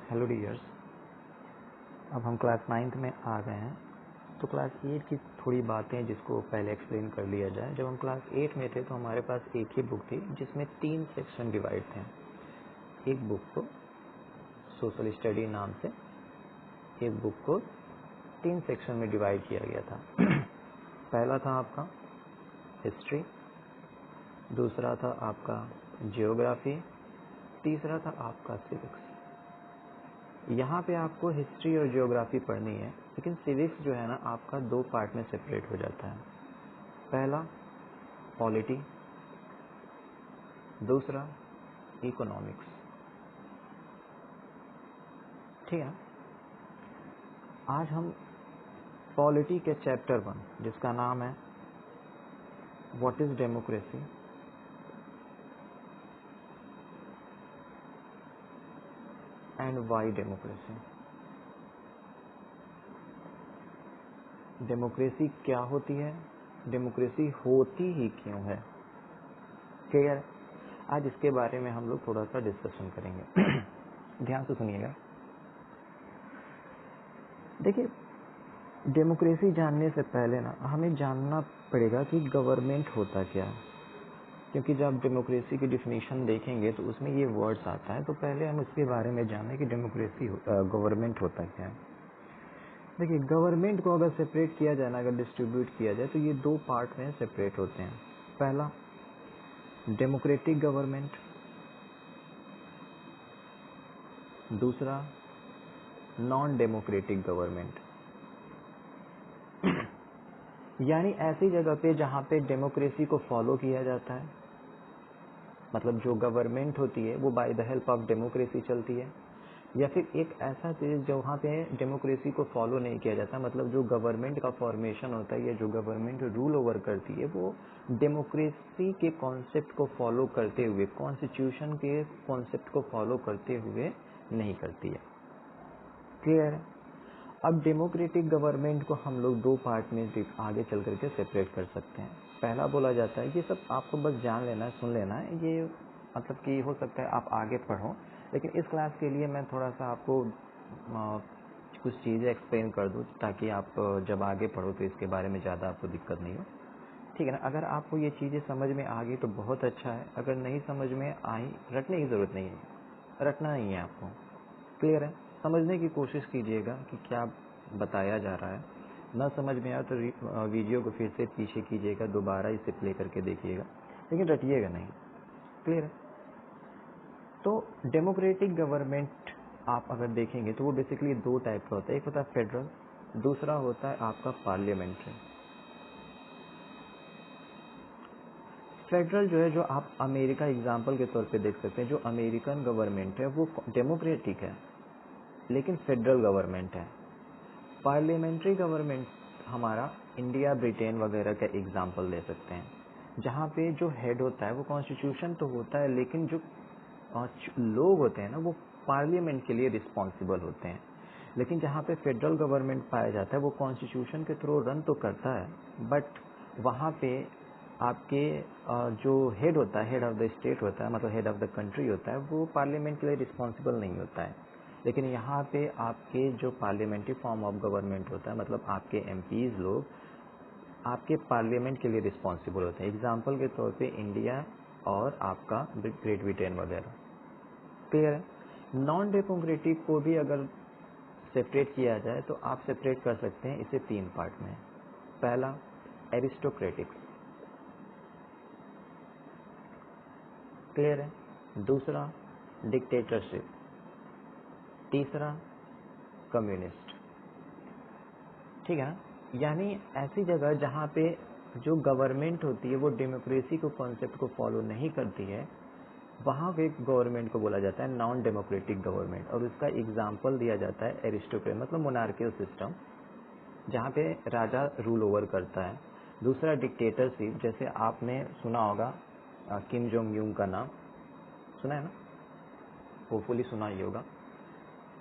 Hello dears, अब हम class 9th में आ गए हैं। तो क्लास 8 की थोड़ी बातें जिसको पहले एक्सप्लेन कर लिया जाए। जब हम क्लास 8 में थे तो हमारे पास एक ही बुक थी जिसमें 3 सेक्शन डिवाइड थे। एक बुक को सोशल स्टडी नाम से, एक बुक को 3 सेक्शन में डिवाइड किया गया था। पहला था आपका हिस्ट्री, दूसरा था आपका जियोग्राफी, तीसरा था आपका सिविक्स। यहाँ पे आपको हिस्ट्री और जियोग्राफी पढ़नी है, लेकिन सिविक्स जो है ना आपका 2 पार्ट में सेपरेट हो जाता है। पहला पॉलिटी, दूसरा इकोनॉमिक्स। ठीक है, आज हम पॉलिटी के चैप्टर 1 जिसका नाम है what is democracy and why democracy. Democracy क्या होती है, डेमोक्रेसी होती ही क्यों है। क्लियर? आज इसके बारे में हम लोग थोड़ा सा डिस्कशन करेंगे। ध्यान से सुनिएगा। देखिए, डेमोक्रेसी जानने से पहले ना हमें जानना पड़ेगा कि गवर्नमेंट होता क्या है, क्योंकि जब आप डेमोक्रेसी की डिफिनीशन देखेंगे तो उसमें ये वर्ड्स आता है। तो पहले हम इसके बारे में जानें कि डेमोक्रेसी गवर्नमेंट होता क्या है। देखिए, गवर्नमेंट को अगर सेपरेट किया जाए ना, अगर डिस्ट्रीब्यूट किया जाए तो ये 2 पार्ट में सेपरेट होते हैं। पहला डेमोक्रेटिक गवर्नमेंट, दूसरा नॉन डेमोक्रेटिक गवर्नमेंट। यानी ऐसी जगह पे जहाँ पे डेमोक्रेसी को फॉलो किया जाता है, मतलब जो गवर्नमेंट होती है वो by the help of democracy चलती है, या फिर एक ऐसा चीज जहाँ पे डेमोक्रेसी को फॉलो नहीं किया जाता, मतलब जो गवर्नमेंट का फॉर्मेशन होता है या जो गवर्नमेंट रूल ओवर करती है वो डेमोक्रेसी के कॉन्सेप्ट को फॉलो करते हुए, कॉन्स्टिट्यूशन के कॉन्सेप्ट को फॉलो करते हुए नहीं करती है। क्लियर है? अब डेमोक्रेटिक गवर्नमेंट को हम लोग 2 पार्ट में आगे चल करके सेपरेट कर सकते हैं। पहला बोला जाता है, ये सब आपको बस जान लेना है, सुन लेना है, ये मतलब कि हो सकता है आप आगे पढ़ो, लेकिन इस क्लास के लिए मैं थोड़ा सा आपको कुछ चीज़ें एक्सप्लेन कर दूँ ताकि आप जब आगे पढ़ो तो इसके बारे में ज़्यादा आपको दिक्कत नहीं हो। ठीक है ना? अगर आपको ये चीज़ें समझ में आ गई तो बहुत अच्छा है, अगर नहीं समझ में आई रटने की ज़रूरत नहीं है, रटना नहीं है आपको। क्लियर है? समझने की कोशिश कीजिएगा कि क्या बताया जा रहा है। न समझ में आए तो वीडियो को फिर से पीछे कीजिएगा, दोबारा इसे प्ले करके देखिएगा, लेकिन रटिएगा नहीं। क्लियर है? तो डेमोक्रेटिक गवर्नमेंट आप अगर देखेंगे तो वो बेसिकली 2 टाइप का होता है। एक होता है फेडरल, दूसरा होता है आपका पार्लियामेंट्री। फेडरल जो है, जो आप अमेरिका एग्जाम्पल के तौर पे देख सकते हैं, जो अमेरिकन गवर्नमेंट है वो डेमोक्रेटिक है लेकिन फेडरल गवर्नमेंट है। पार्लियामेंट्री गवर्नमेंट हमारा इंडिया, ब्रिटेन वगैरह का एग्जाम्पल ले सकते हैं, जहाँ पे जो हेड होता है वो कॉन्स्टिट्यूशन तो होता है, लेकिन जो लोग होते हैं ना वो पार्लियामेंट के लिए रिस्पॉन्सिबल होते हैं। लेकिन जहाँ पे फेडरल गवर्नमेंट पाया जाता है वो कॉन्स्टिट्यूशन के थ्रू रन तो करता है, बट वहाँ पे आपके जो हेड होता है, हेड ऑफ द स्टेट होता है, मतलब हेड ऑफ द कंट्री होता है, वो पार्लियामेंट के लिए रिस्पॉन्सिबल नहीं होता है। लेकिन यहाँ पे आपके जो पार्लियामेंट्री फॉर्म ऑफ गवर्नमेंट होता है, मतलब आपके एमपीज लोग आपके पार्लियामेंट के लिए रिस्पॉन्सिबल होते हैं। एग्जाम्पल के तौर पे इंडिया और आपका ग्रेट ब्रिटेन वगैरह। क्लियर है? नॉन डेमोक्रेटिक को भी अगर सेपरेट किया जाए तो आप सेपरेट कर सकते हैं इसे 3 पार्ट में। पहला एरिस्टोक्रेटिक, क्लियर है? दूसरा डिक्टेटरशिप, तीसरा कम्युनिस्ट। ठीक है ना? यानी ऐसी जगह जहाँ पे जो गवर्नमेंट होती है वो डेमोक्रेसी को कॉन्सेप्ट को फॉलो नहीं करती है, वहाँ पे गवर्नमेंट को बोला जाता है नॉन डेमोक्रेटिक गवर्नमेंट, और उसका एग्जाम्पल दिया जाता है एरिस्टोक्रेट, मतलब मोनार्कियल सिस्टम, जहाँ पे राजा रूल ओवर करता है। दूसरा डिक्टेटरशिप, जैसे आपने सुना होगा किम जोंग यूंग का नाम सुना है ना, होपफुली सुना ही होगा।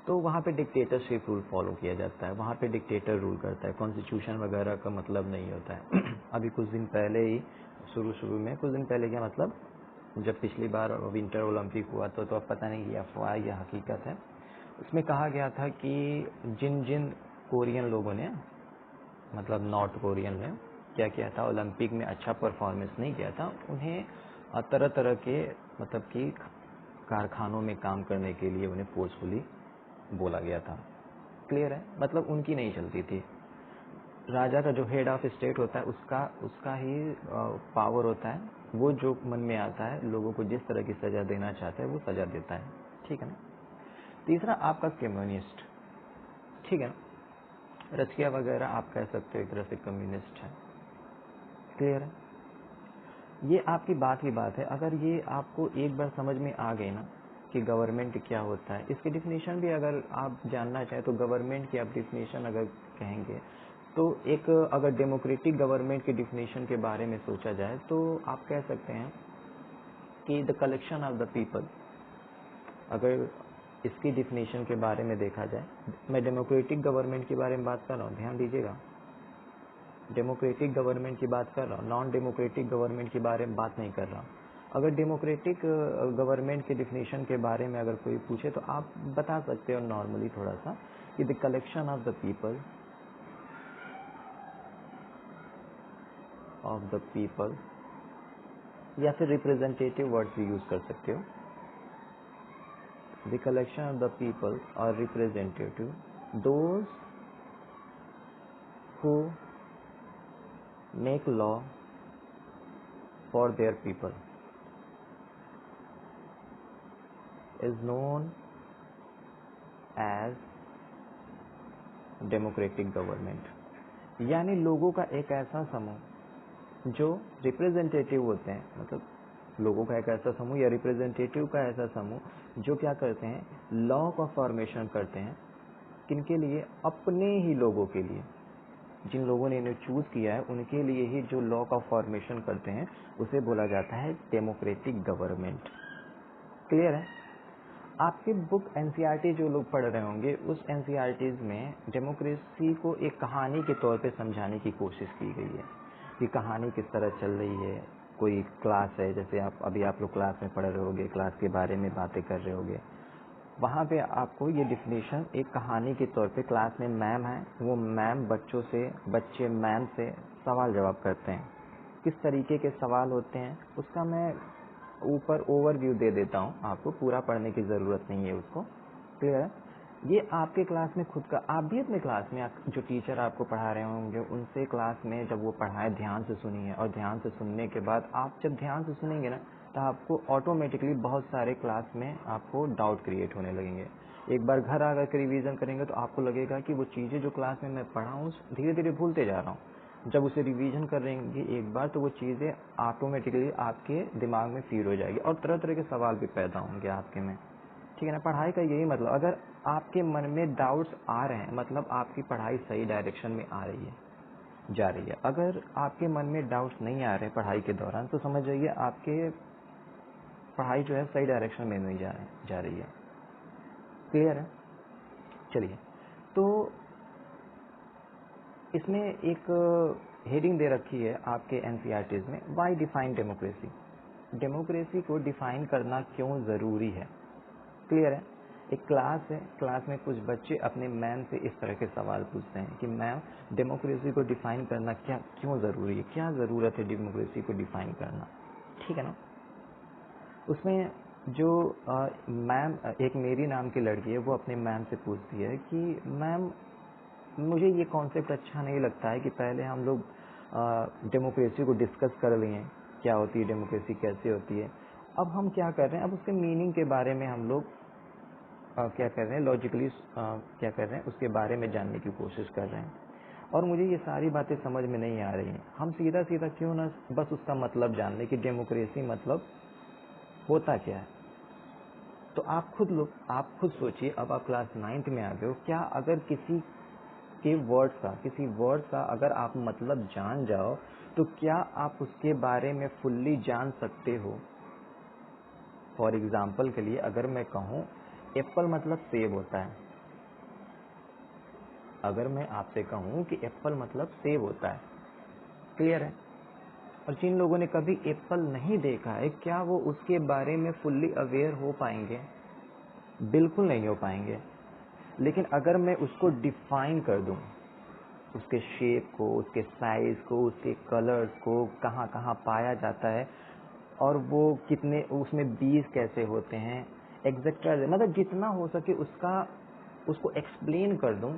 तो वहाँ पे डिक्टेटरशिप रूल फॉलो किया जाता है, वहाँ पे डिक्टेटर रूल करता है, कॉन्स्टिट्यूशन वगैरह का मतलब नहीं होता है। अभी कुछ दिन पहले ही शुरू में, कुछ दिन पहले क्या मतलब जब पिछली बार विंटर ओलंपिक हुआ तो अब पता नहीं ये अफवाह या हकीकत है, उसमें कहा गया था कि जिन जिन कोरियन लोगों ने, मतलब नॉर्थ कोरियन ने क्या किया था, ओलंपिक में अच्छा परफॉर्मेंस नहीं किया था, उन्हें तरह तरह के मतलब कि कारखानों में काम करने के लिए उन्हें फोर्सफुली बोला गया था। क्लियर है? मतलब उनकी नहीं चलती थी। राजा का जो हेड ऑफ स्टेट होता है उसका ही पावर होता है, वो जो मन में आता है लोगों को जिस तरह की सजा देना चाहता है वो सजा देता है। ठीक है ना? तीसरा आपका कम्युनिस्ट। ठीक है ना? रशिया वगैरह आप कह सकते हो एक तरह से कम्युनिस्ट है। क्लियर है? ये आपकी बात की बात है। अगर ये आपको एक बार समझ में आ गई ना कि गवर्नमेंट क्या होता है, इसकी डिफिनीशन भी अगर आप जानना चाहें तो गवर्नमेंट की आप डिफिनीशन अगर कहेंगे तो एक, अगर डेमोक्रेटिक गवर्नमेंट की डिफिनीशन के बारे में सोचा जाए तो आप कह सकते हैं कि the collection of the people. अगर इसकी डिफिनीशन के बारे में देखा जाए, मैं डेमोक्रेटिक गवर्नमेंट के बारे में बात कर रहा हूँ, ध्यान दीजिएगा, डेमोक्रेटिक गवर्नमेंट की बात कर रहा हूँ, नॉन डेमोक्रेटिक गवर्नमेंट के बारे में बात नहीं कर रहा हूँ। अगर डेमोक्रेटिक गवर्नमेंट के डिफिनीशन के बारे में अगर कोई पूछे तो आप बता सकते हो नॉर्मली थोड़ा सा कि the collection of the people, या फिर रिप्रेजेंटेटिव वर्ड भी यूज कर सकते हो। The collection of the people और representative, those who make law for their people is known as democratic government. यानी लोगों का एक ऐसा समूह जो रिप्रेजेंटेटिव होते हैं, मतलब लोगों का एक ऐसा समूह या रिप्रेजेंटेटिव का ऐसा समूह जो क्या करते हैं, लॉ का फॉर्मेशन करते हैं। किनके लिए? अपने ही लोगों के लिए, जिन लोगों ने इन्हें चूज किया है उनके लिए ही जो लॉ का फॉर्मेशन करते हैं उसे बोला जाता है डेमोक्रेटिक गवर्नमेंट। क्लियर है? आपके बुक एनसीईआरटी जो लोग पढ़ रहे होंगे उस एनसीईआरटीज में डेमोक्रेसी को एक कहानी के तौर पे समझाने की कोशिश की गई है कि कहानी किस तरह चल रही है। कोई क्लास है, जैसे आप लोग क्लास में पढ़ रहे होगे, क्लास के बारे में बातें कर रहे होगे, वहाँ पे आपको ये डिफिनीशन एक कहानी के तौर पे, क्लास में मैम है, वो मैम बच्चे मैम से सवाल जवाब करते हैं। किस तरीके के सवाल होते हैं उसका मैं ऊपर ओवरव्यू दे देता हूँ, आपको पूरा पढ़ने की ज़रूरत नहीं है उसको। क्लियर है? ये आपके क्लास में खुद का, आप भी अपने क्लास में जो टीचर आपको पढ़ा रहे होंगे उनसे क्लास में जब वो पढ़ाए ध्यान से सुनिए, और ध्यान से सुनने के बाद आप जब ध्यान से सुनेंगे ना तो आपको ऑटोमेटिकली बहुत सारे क्लास में आपको डाउट क्रिएट होने लगेंगे। एक बार घर आकर के रिवीजन करेंगे तो आपको लगेगा कि वो चीज़ें जो क्लास में मैं पढ़ा हूँ धीरे धीरे भूलते जा रहा हूँ। जब उसे रिवीजन करेंगे एक बार तो वो चीज़ें ऑटोमेटिकली आपके दिमाग में फीड हो जाएगी और तरह तरह के सवाल भी पैदा होंगे आपके में। ठीक है ना? पढ़ाई का यही मतलब, अगर आपके मन में डाउट्स आ रहे हैं मतलब आपकी पढ़ाई सही डायरेक्शन में आ रही है, जा रही है। अगर आपके मन में डाउट्स नहीं आ रहे पढ़ाई के दौरान तो समझ जाइए आपके पढ़ाई जो है सही डायरेक्शन में नहीं जा रही है। क्लियर है? चलिए, तो इसमें एक हेडिंग दे रखी है आपके एनसीईआरटीज में, व्हाई डिफाइन डेमोक्रेसी। डेमोक्रेसी को डिफाइन करना क्यों ज़रूरी है। क्लियर है? एक क्लास है, क्लास में कुछ बच्चे अपने मैम से इस तरह के सवाल पूछते हैं कि मैम डेमोक्रेसी को डिफाइन करना क्यों ज़रूरी है, क्या ज़रूरत है डेमोक्रेसी को डिफाइन करना। ठीक है ना? उसमें जो मैम, एक मेरी नाम की लड़की है, वो अपने मैम से पूछती है कि मैम मुझे ये कॉन्सेप्ट अच्छा नहीं लगता है कि पहले हम लोग डेमोक्रेसी को डिस्कस कर लिए, क्या होती है डेमोक्रेसी, कैसे होती है। अब हम क्या कर रहे हैं, अब उसके मीनिंग के बारे में हम लोग क्या कर रहे हैं, लॉजिकली क्या कर रहे हैं, उसके बारे में जानने की कोशिश कर रहे हैं। और मुझे ये सारी बातें समझ में नहीं आ रही हैं। हम सीधा सीधा क्यों ना बस उसका मतलब जान लें कि डेमोक्रेसी मतलब होता क्या है। तो आप खुद सोचिए, अब आप क्लास 9th में आ गए हो, क्या अगर किसी वर्ड का अगर आप मतलब जान जाओ तो क्या आप उसके बारे में फुल्ली जान सकते हो। फॉर एग्जाम्पल के लिए अगर मैं कहूँ एप्पल मतलब सेब होता है, अगर मैं आपसे कहूँ कि एप्पल मतलब सेब होता है, क्लियर है? और जिन लोगों ने कभी एप्पल नहीं देखा है, क्या वो उसके बारे में फुल्ली अवेयर हो पाएंगे? बिल्कुल नहीं हो पाएंगे। लेकिन अगर मैं उसको डिफाइन कर दूं, उसके शेप को, उसके साइज को, उसके कलर्स को, कहाँ कहाँ पाया जाता है और वो कितने, उसमें बीज कैसे होते हैं, एग्जैक्ट्रा, मतलब जितना हो सके उसको एक्सप्लेन कर दूं,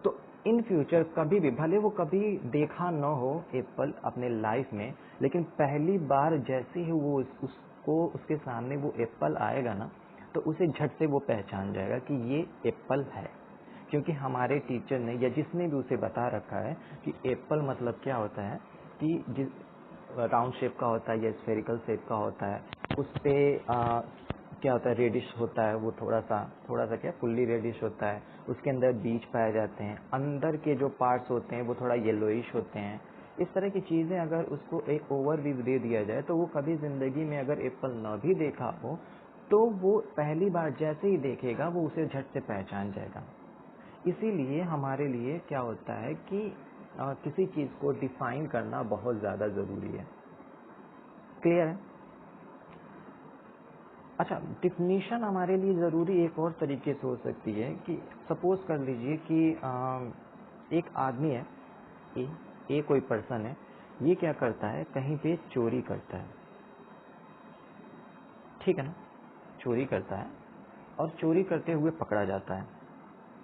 तो इन फ्यूचर कभी भी, भले वो कभी देखा न हो एप्पल अपने लाइफ में, लेकिन पहली बार जैसे ही वो उसको उसके सामने वो एप्पल आएगा ना, तो उसे झट से वो पहचान जाएगा कि ये एप्पल है। क्योंकि हमारे टीचर ने या जिसने भी उसे बता रखा है कि एप्पल मतलब क्या होता है, कि जिस राउंड शेप का होता है या स्फेरिकल शेप का होता है, उस पे क्या होता है, रेडिश होता है, वो थोड़ा सा क्या फुल्ली रेडिश होता है, उसके अंदर बीज पाए जाते हैं, अंदर के जो पार्ट्स होते हैं वो थोड़ा येलोइश होते हैं। इस तरह की चीज़ें अगर उसको एक ओवरव्यू दे दिया जाए, तो वो कभी ज़िंदगी में अगर एप्पल न भी देखा हो, तो वो पहली बार जैसे ही देखेगा वो उसे झट से पहचान जाएगा। इसीलिए हमारे लिए क्या होता है कि किसी चीज़ को डिफाइन करना बहुत ज़्यादा ज़रूरी है। क्लियर है? अच्छा, डिफिनीशन हमारे लिए ज़रूरी एक और तरीके से हो सकती है कि सपोज कर लीजिए कि एक आदमी है, ए कोई पर्सन है, ये क्या करता है, कहीं पे चोरी करता है, ठीक है ना, चोरी करता है और चोरी करते हुए पकड़ा जाता है।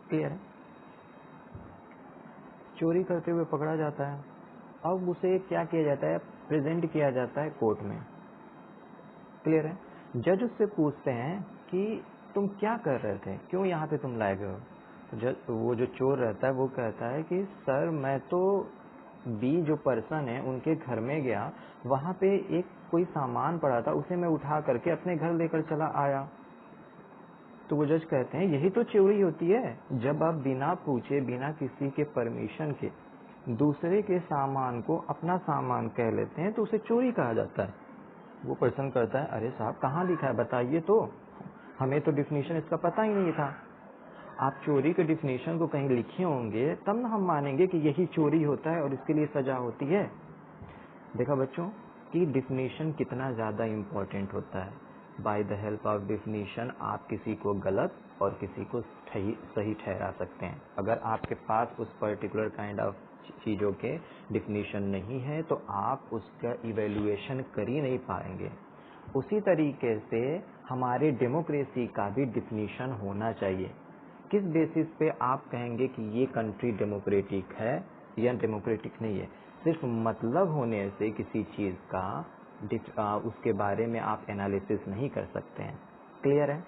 क्लियर है? चोरी करते हुए पकड़ा जाता है, अब उसे क्या किया जाता है, प्रेजेंट किया जाता है कोर्ट में। क्लियर है? जज उससे पूछते हैं कि तुम क्या कर रहे थे, क्यों यहाँ पे तुम लाए गए हो। जज, वो जो चोर रहता है वो कहता है कि सर मैं तो बी जो पर्सन है उनके घर में गया, वहाँ पे एक कोई सामान पड़ा था, उसे मैं उठा करके अपने घर लेकर चला आया। तो वो जज कहते हैं यही तो चोरी होती है, जब आप बिना पूछे, बिना किसी के परमिशन के दूसरे के सामान को अपना सामान कह लेते हैं, तो उसे चोरी कहा जाता है। वो पर्सन करता है, अरे साहब कहाँ लिखा है, बताइए तो, हमें तो डिफिनीशन इसका पता ही नहीं था। आप चोरी के डिफिनीशन को कहीं लिखे होंगे तब ना हम मानेंगे कि यही चोरी होता है और इसके लिए सजा होती है। देखा बच्चों कि डिफिनीशन कितना ज़्यादा इम्पोर्टेंट होता है। By the help of definition आप किसी को गलत और किसी को सही ठहरा सकते हैं। अगर आपके पास उस पर्टिकुलर काइंड ऑफ चीज़ों के डिफिनीशन नहीं है तो आप उसका इवेल्युएशन कर ही नहीं पाएंगे। उसी तरीके से हमारे डेमोक्रेसी का भी डिफिनीशन होना चाहिए। किस बेसिस पे आप कहेंगे कि ये कंट्री डेमोक्रेटिक है या डेमोक्रेटिक नहीं है। सिर्फ मतलब होने से किसी चीज़ का उसके बारे में आप एनालिसिस नहीं कर सकते हैं। क्लियर है?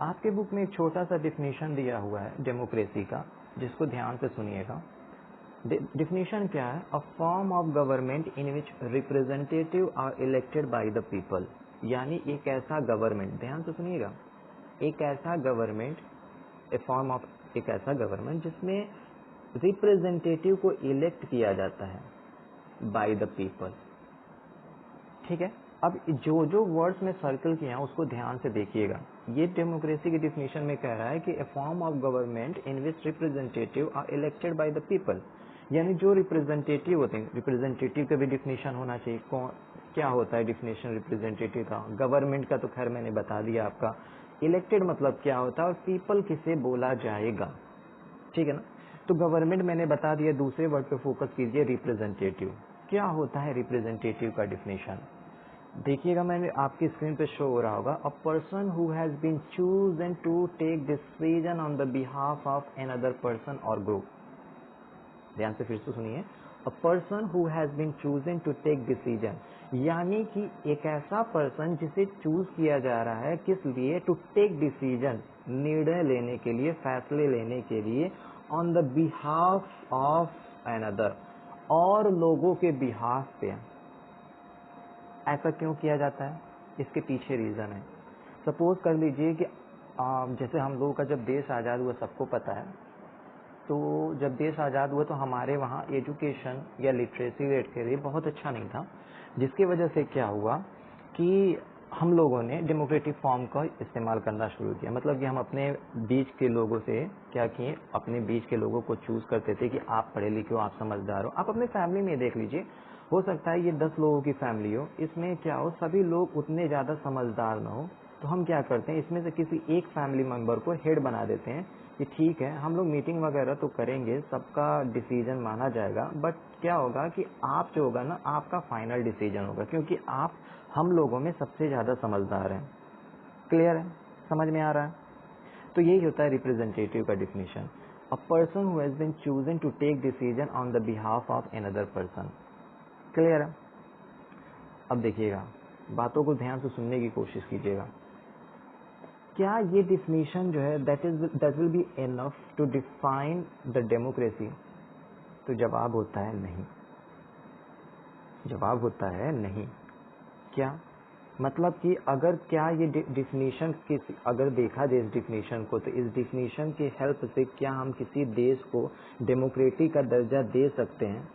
आपके बुक में एक छोटा सा डिफिनीशन दिया हुआ है डेमोक्रेसी का, जिसको ध्यान से सुनिएगा। डिफिनीशन क्या है? A form of government in which representative are elected by the people. यानी एक ऐसा गवर्नमेंट, ध्यान से सुनिएगा, एक ऐसा गवर्नमेंट, एक ऐसा गवर्नमेंट जिसमें रिप्रेजेंटेटिव को इलेक्ट किया जाता है बाय द पीपल। ठीक है? अब जो जो वर्ड्स में सर्कल किए हैं उसको ध्यान से देखिएगा। ये डेमोक्रेसी की डिफिनीशन में कह रहा है कि a form of government in which representative are elected by the people. यानी जो रिप्रेजेंटेटिव होते हैं, रिप्रेजेंटेटिव का भी डिफिनीशन होना चाहिए। कौन, क्या होता है डिफिनीशन रिप्रेजेंटेटिव का? गवर्नमेंट का तो खैर मैंने बता दिया आपका। इलेक्टेड मतलब क्या होता है और पीपल किसे बोला जाएगा। ठीक है ना? तो गवर्नमेंट मैंने बता दिया, दूसरे वर्ड पे फोकस कीजिए, रिप्रेजेंटेटिव। क्या होता है रिप्रेजेंटेटिव का डिफिनेशन? देखिएगा, मैंने आपकी स्क्रीन पे शो हो रहा होगा, a person who has been chosen to take decision on the behalf of another person और ग्रुप। ध्यान से फिर से सुनिए, a person who has been chosen to take decision, यानी कि एक ऐसा पर्सन जिसे चूज किया जा रहा है, किस लिए? टू टेक डिसीजन, निर्णय लेने के लिए, फैसले लेने के लिए, on the behalf of another, और लोगों के बिहाफ पे। ऐसा क्यों किया जाता है? इसके पीछे रीजन है। सपोज कर लीजिए कि जैसे हम लोगों का जब देश आज़ाद हुआ, सबको पता है, तो जब देश आज़ाद हुआ तो हमारे वहाँ एजुकेशन या लिटरेसी रेट के लिए बहुत अच्छा नहीं था, जिसकी वजह से क्या हुआ कि हम लोगों ने डेमोक्रेटिक फॉर्म का इस्तेमाल करना शुरू किया। मतलब कि हम अपने बीच के लोगों से क्या किए, अपने बीच के लोगों को चूज करते थे कि आप पढ़े लिखे हो, आप समझदार हो। आप अपने फैमिली में देख लीजिए, हो सकता है ये 10 लोगों की फैमिली हो, इसमें क्या हो, सभी लोग उतने ज़्यादा समझदार ना हो, तो हम क्या करते हैं, इसमें से किसी एक फैमिली मेंबर को हेड बना देते हैं कि ठीक है हम लोग मीटिंग वगैरह तो करेंगे, सबका डिसीजन माना जाएगा, बट क्या होगा कि आप जो होगा ना, आपका फाइनल डिसीजन होगा, क्योंकि आप हम लोगों में सबसे ज्यादा समझदार हैं। क्लियर है, समझ में आ रहा है? तो यही होता है रिप्रेजेंटेटिव का definition, a person who has been chosen to take decision on the behalf of another person. Clear है? अब देखिएगा, बातों को ध्यान से सुनने की कोशिश कीजिएगा। क्या ये डिफिनेशन जो है that will be enough to define the democracy? तो जवाब होता है नहीं। जवाब होता है नहीं। क्या मतलब कि अगर क्या ये डिफिनेशन अगर देखा जाए इस डिफिनेशन को, तो इस डिफिनेशन की हेल्प से क्या हम किसी देश को डेमोक्रेटिक का दर्जा दे सकते हैं?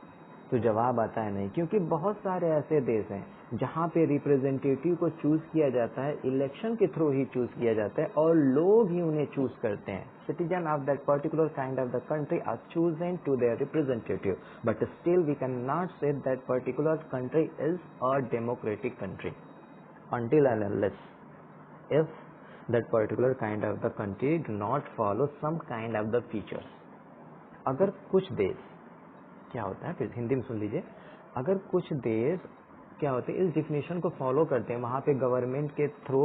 तो जवाब आता है नहीं, क्योंकि बहुत सारे ऐसे देश हैं जहां पे रिप्रेजेंटेटिव को चूज किया जाता है, इलेक्शन के थ्रू ही चूज किया जाता है और लोग ही उन्हें चूज करते हैं। Citizen of that particular kind of the country are chosen to their representative, but still we can not say that particular country is a democratic country until and unless if that particular kind of the country do not follow some kind of the features। अगर कुछ देश क्या होता है, फिर हिंदी में सुन लीजिए, अगर कुछ देश क्या होते हैं इस डिफिनेशन को फॉलो करते हैं, वहां पे गवर्नमेंट के थ्रू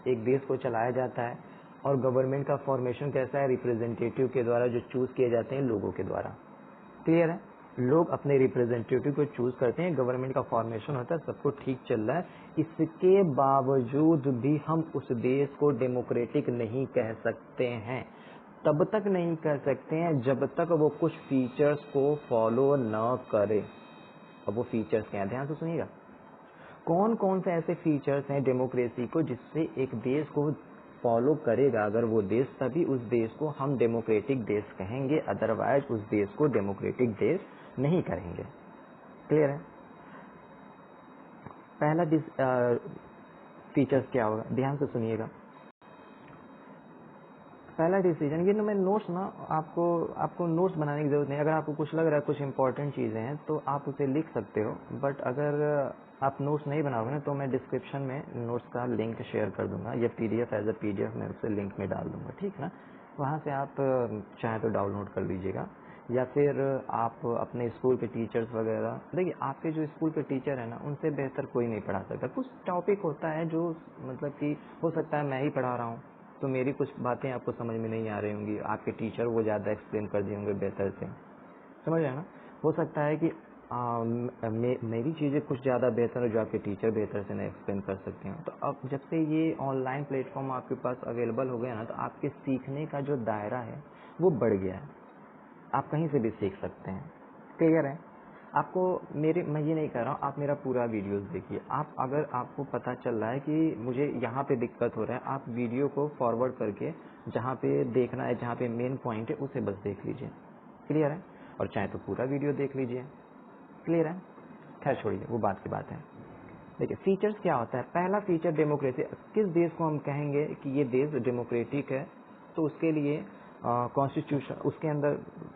एक देश को चलाया जाता है और गवर्नमेंट का फॉर्मेशन कैसा है, रिप्रेजेंटेटिव के द्वारा जो चूज किए जाते हैं लोगों के द्वारा। क्लियर है? लोग अपने रिप्रेजेंटेटिव को चूज करते हैं, गवर्नमेंट का फॉर्मेशन होता है, सब कुछ ठीक चल रहा है, इसके बावजूद भी हम उस देश को डेमोक्रेटिक नहीं कह सकते हैं। तब तक नहीं कह सकते हैं जब तक वो कुछ फीचर्स को फॉलो न करे। अब वो फीचर्स क्या हैं, ध्यान से सुनिएगा। कौन कौन से ऐसे फीचर्स हैं डेमोक्रेसी को जिससे एक देश को फॉलो करेगा अगर वो देश, तभी उस देश को हम डेमोक्रेटिक देश कहेंगे, अदरवाइज उस देश को डेमोक्रेटिक देश नहीं कहेंगे। क्लियर है? पहला फीचर्स क्या होगा, ध्यान से सुनिएगा। पहला डिसीजन, ये मैं नोट्स ना आपको नोट्स बनाने की जरूरत नहीं। अगर आपको कुछ लग रहा है कुछ इंपॉर्टेंट चीजें हैं तो आप उसे लिख सकते हो, बट अगर आप नोट्स नहीं बनाओगे ना तो मैं डिस्क्रिप्शन में नोट्स का लिंक शेयर कर दूंगा, या पीडीएफ एज अ पीडीएफ मैं उसे लिंक में डाल दूंगा, ठीक है ना? वहां से आप चाहे तो डाउनलोड कर लीजिएगा, या फिर आप अपने स्कूल के टीचर्स वगैरह, देखिए आपके जो स्कूल के टीचर है ना उनसे बेहतर कोई नहीं पढ़ा सकता। कुछ टॉपिक होता है जो मतलब कि हो सकता है मैं ही पढ़ा रहा हूँ तो मेरी कुछ बातें आपको समझ में नहीं आ रही होंगी, आपके टीचर वो ज्यादा एक्सप्लेन कर दिए होंगे बेहतर से, समझ रहे हैं ना? हो सकता है कि मेरी चीजें कुछ ज्यादा बेहतर है जो आपके टीचर बेहतर से नहीं एक्सप्लेन कर सकते हैं। तो अब जब से ये ऑनलाइन प्लेटफॉर्म आपके पास अवेलेबल हो गया ना, तो आपके सीखने का जो दायरा है वो बढ़ गया है, आप कहीं से भी सीख सकते हैं। क्लियर है? आपको मैं ये नहीं कह रहा हूँ आप मेरा पूरा वीडियोस देखिए, आप अगर आपको पता चल रहा है कि मुझे यहाँ पे दिक्कत हो रहा है, आप वीडियो को फॉरवर्ड करके जहाँ पे देखना है, जहाँ पे मेन पॉइंट है उसे बस देख लीजिए। क्लियर है? और चाहे तो पूरा वीडियो देख लीजिए। क्लियर है? खैर छोड़िए, वो बात की बात है। देखिए फीचर्स क्या होता है। पहला फीचर डेमोक्रेसी, किस देश को हम कहेंगे कि ये देश डेमोक्रेटिक है, तो उसके लिए कॉन्स्टिट्यूशन, उसके अंदर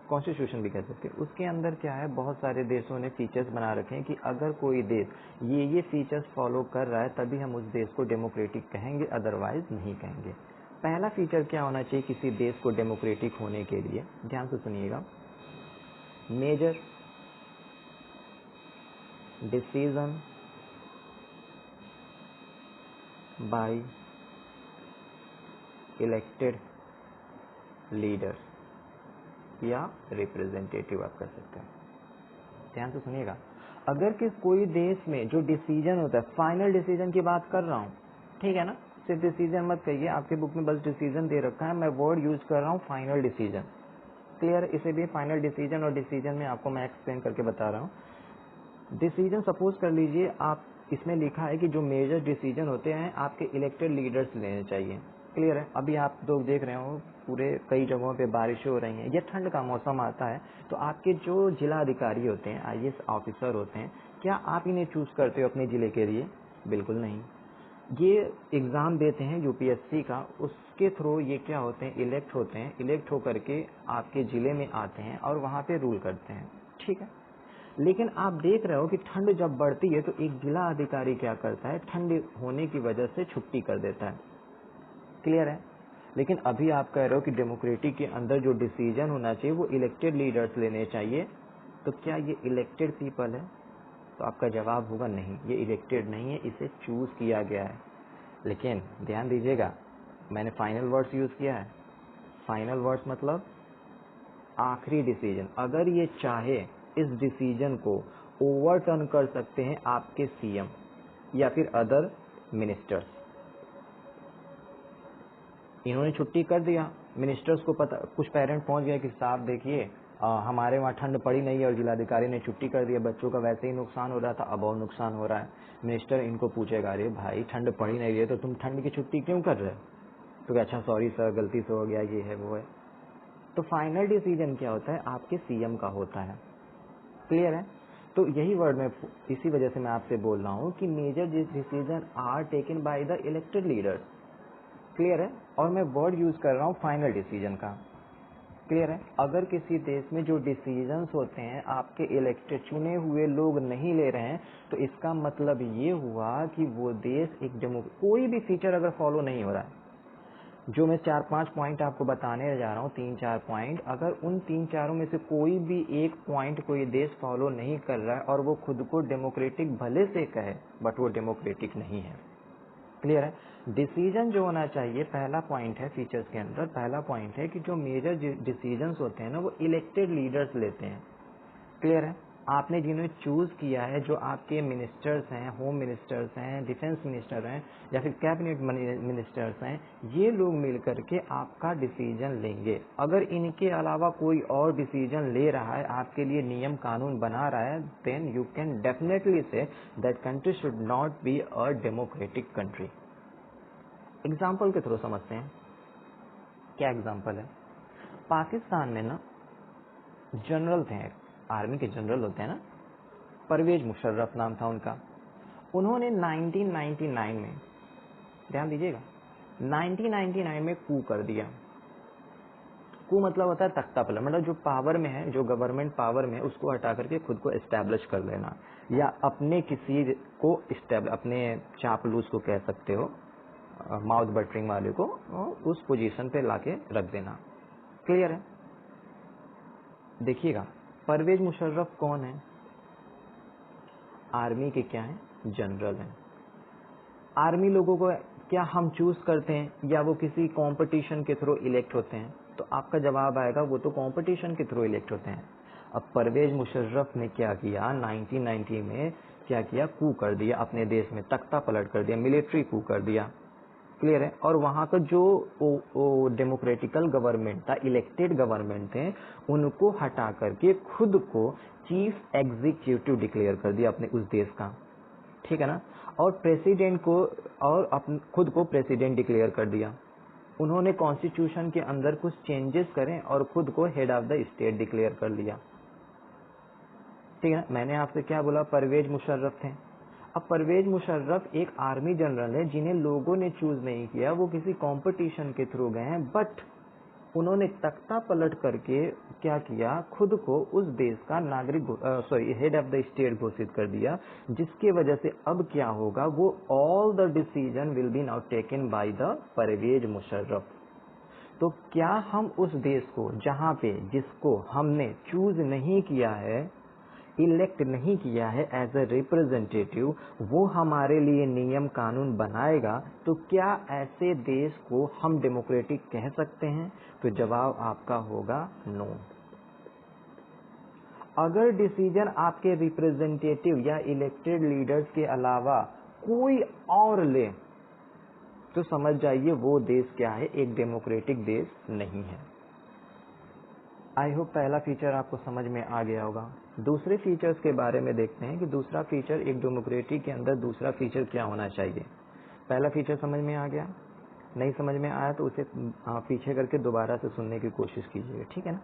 कॉन्स्टिट्यूशन भी कह सकते हैं, उसके अंदर क्या है, बहुत सारे देशों ने फीचर्स बना रखे हैं कि अगर कोई देश ये फीचर्स फॉलो कर रहा है तभी हम उस देश को डेमोक्रेटिक कहेंगे, अदरवाइज नहीं कहेंगे। पहला फीचर क्या होना चाहिए किसी देश को डेमोक्रेटिक होने के लिए, ध्यान से सुनिएगा, major decision by elected leader या रिप्रेजेंटेटिव आप कर सकते हैं। ध्यान से सुनिएगा, अगर कोई देश में जो डिसीजन होता है, फाइनल डिसीजन की बात कर रहा हूँ, ठीक है ना? सिर्फ डिसीजन मत कहिए, आपके बुक में बस डिसीजन दे रखा है, मैं वर्ड यूज कर रहा हूँ फाइनल डिसीजन। क्लियर? इसे भी फाइनल डिसीजन और डिसीजन में आपको मैं एक्सप्लेन करके बता रहा हूँ। डिसीजन सपोज कर लीजिए, आप इसमें लिखा है कि जो मेजर डिसीजन होते हैं आपके इलेक्टेड लीडर्स लेने चाहिए। क्लियर है? अभी आप लोग देख रहे हो पूरे कई जगहों पे बारिश हो रही है, ये ठंड का मौसम आता है, तो आपके जो जिला अधिकारी होते हैं, आईएएस ऑफिसर होते हैं, क्या आप इन्हें चूज करते हो अपने जिले के लिए? बिल्कुल नहीं। ये एग्जाम देते हैं यूपीएससी का, उसके थ्रू ये क्या होते हैं, इलेक्ट होते हैं, इलेक्ट होकर के आपके जिले में आते हैं और वहां पे रूल करते हैं, ठीक है? लेकिन आप देख रहे हो कि ठंड जब बढ़ती है तो एक जिला अधिकारी क्या करता है, ठंड होने की वजह से छुट्टी कर देता है। क्लियर है? लेकिन अभी आप कह रहे हो कि डेमोक्रेसी के अंदर जो डिसीजन होना चाहिए वो इलेक्टेड लीडर्स लेने चाहिए, तो क्या ये इलेक्टेड पीपल है? तो आपका जवाब होगा नहीं, ये इलेक्टेड नहीं है, इसे चूज किया गया है। लेकिन ध्यान दीजिएगा, मैंने फाइनल वर्ड्स यूज किया है। फाइनल वर्ड्स मतलब आखिरी डिसीजन। अगर ये चाहे इस डिसीजन को ओवरटर्न कर सकते हैं आपके सीएम या फिर अदर मिनिस्टर्स। इन्होंने छुट्टी कर दिया, मिनिस्टर्स को पता, कुछ पेरेंट पहुंच गए कि साहब देखिए हमारे वहाँ ठंड पड़ी नहीं है और जिलाधिकारी ने छुट्टी कर दिया, बच्चों का वैसे ही नुकसान हो रहा था, अब और नुकसान हो रहा है। मिनिस्टर इनको पूछेगा, अरे भाई ठंड पड़ी नहीं है तो तुम ठंड की छुट्टी क्यों कर रहे हो? तो अच्छा सॉरी सर, गलती से हो गया, ये है वो है। तो फाइनल डिसीजन क्या होता है? आपके सीएम का होता है। क्लियर है? तो यही वर्ड में, इसी वजह से मैं आपसे बोल रहा हूँ कि major decision are taken by the elected leaders. Clear है? और मैं वर्ड यूज कर रहा हूँ फाइनल डिसीजन का। क्लियर है? अगर किसी देश में जो डिसीजंस होते हैं आपके इलेक्टेड चुने हुए लोग नहीं ले रहे हैं, तो इसका मतलब ये हुआ कि वो देश एक कोई भी फीचर अगर फॉलो नहीं हो रहा है, जो मैं 4-5 पॉइंट आपको बताने जा रहा हूँ, 3-4 पॉइंट, अगर उन 3-4 में से कोई भी एक पॉइंट कोई देश फॉलो नहीं कर रहा है और वो खुद को डेमोक्रेटिक भले से कहे, बट वो डेमोक्रेटिक नहीं है। क्लियर है? डिसीजन जो होना चाहिए, पहला पॉइंट है फीचर्स के अंदर, पहला पॉइंट है कि जो मेजर डिसीजंस होते हैं ना, वो इलेक्टेड लीडर्स लेते हैं। क्लियर है? आपने जिन्हें चूज किया है, जो आपके मिनिस्टर्स हैं, होम मिनिस्टर्स हैं, डिफेंस मिनिस्टर हैं या फिर कैबिनेट मिनिस्टर्स हैं, ये लोग मिलकर के आपका डिसीजन लेंगे। अगर इनके अलावा कोई और डिसीजन ले रहा है, आपके लिए नियम कानून बना रहा है, then you can definitely say that country should not be a democratic country. Example के थ्रू समझते हैं। क्या एग्जाम्पल है? पाकिस्तान में ना जनरल थे, आर्मी के जनरल होते हैं ना, परवेज मुशर्रफ नाम था उनका। उन्होंने 1999 में, ध्यान दीजिएगा, 1999 में कू कर दिया। कू मतलब होता है तख्ता पलट, मतलब जो पावर में है, जो गवर्नमेंट पावर में है, उसको हटा करके खुद को एस्टेब्लिश कर लेना, या अपने किसी को अपने चापलूस को कह सकते हो, माउथ बटरिंग वाले को उस पोजीशन पे लाके रख देना। क्लियर है? देखिएगा, परवेज मुशर्रफ कौन है? आर्मी के क्या है? जनरल हैं। आर्मी लोगों को क्या हम चूज करते हैं या वो किसी कंपटीशन के थ्रू इलेक्ट होते हैं? तो आपका जवाब आएगा वो तो कंपटीशन के थ्रू इलेक्ट होते हैं। अब परवेज मुशर्रफ ने क्या किया? 1990 में क्या किया? कू कर दिया, अपने देश में तख्ता पलट कर दिया, मिलिट्री कू कर दिया। क्लियर है? और वहां का जो डेमोक्रेटिकल गवर्नमेंट था, इलेक्टेड गवर्नमेंट थे, उनको हटा करके खुद को चीफ एग्जीक्यूटिव डिक्लेयर कर दिया अपने उस देश का। ठीक है ना? और प्रेसिडेंट को, और खुद को प्रेसिडेंट डिक्लेयर कर दिया। उन्होंने कॉन्स्टिट्यूशन के अंदर कुछ चेंजेस करें और खुद को head of the state declare कर लिया। ठीक है ना? मैंने आपसे क्या बोला? परवेज मुशर्रफ थे। अब परवेज मुशर्रफ एक आर्मी जनरल है जिन्हें लोगों ने चूज नहीं किया, वो किसी कंपटीशन के थ्रू गए हैं, बट उन्होंने तख्ता पलट करके क्या किया? खुद को उस देश का नागरिक, हेड ऑफ द स्टेट घोषित कर दिया, जिसके वजह से अब क्या होगा? वो all the decision will be now taken by the Pervez Musharraf. तो क्या हम उस देश को, जहां पे जिसको हमने चूज नहीं किया है, इलेक्ट नहीं किया है एज अ रिप्रेजेंटेटिव, वो हमारे लिए नियम कानून बनाएगा, तो क्या ऐसे देश को हम डेमोक्रेटिक कह सकते हैं? तो जवाब आपका होगा नो। अगर डिसीजन आपके रिप्रेजेंटेटिव या इलेक्टेड लीडर्स के अलावा कोई और ले, तो समझ जाइए वो देश क्या है? एक डेमोक्रेटिक देश नहीं है। आई होप पहला फीचर आपको समझ में आ गया होगा। दूसरे फीचर्स के बारे में देखते हैं कि दूसरा फीचर, एक डेमोक्रेसी के अंदर दूसरा फीचर क्या होना चाहिए। पहला फीचर समझ में आ गया? नहीं समझ में आया तो उसे पीछे करके दोबारा से सुनने की कोशिश कीजिएगा, ठीक है ना?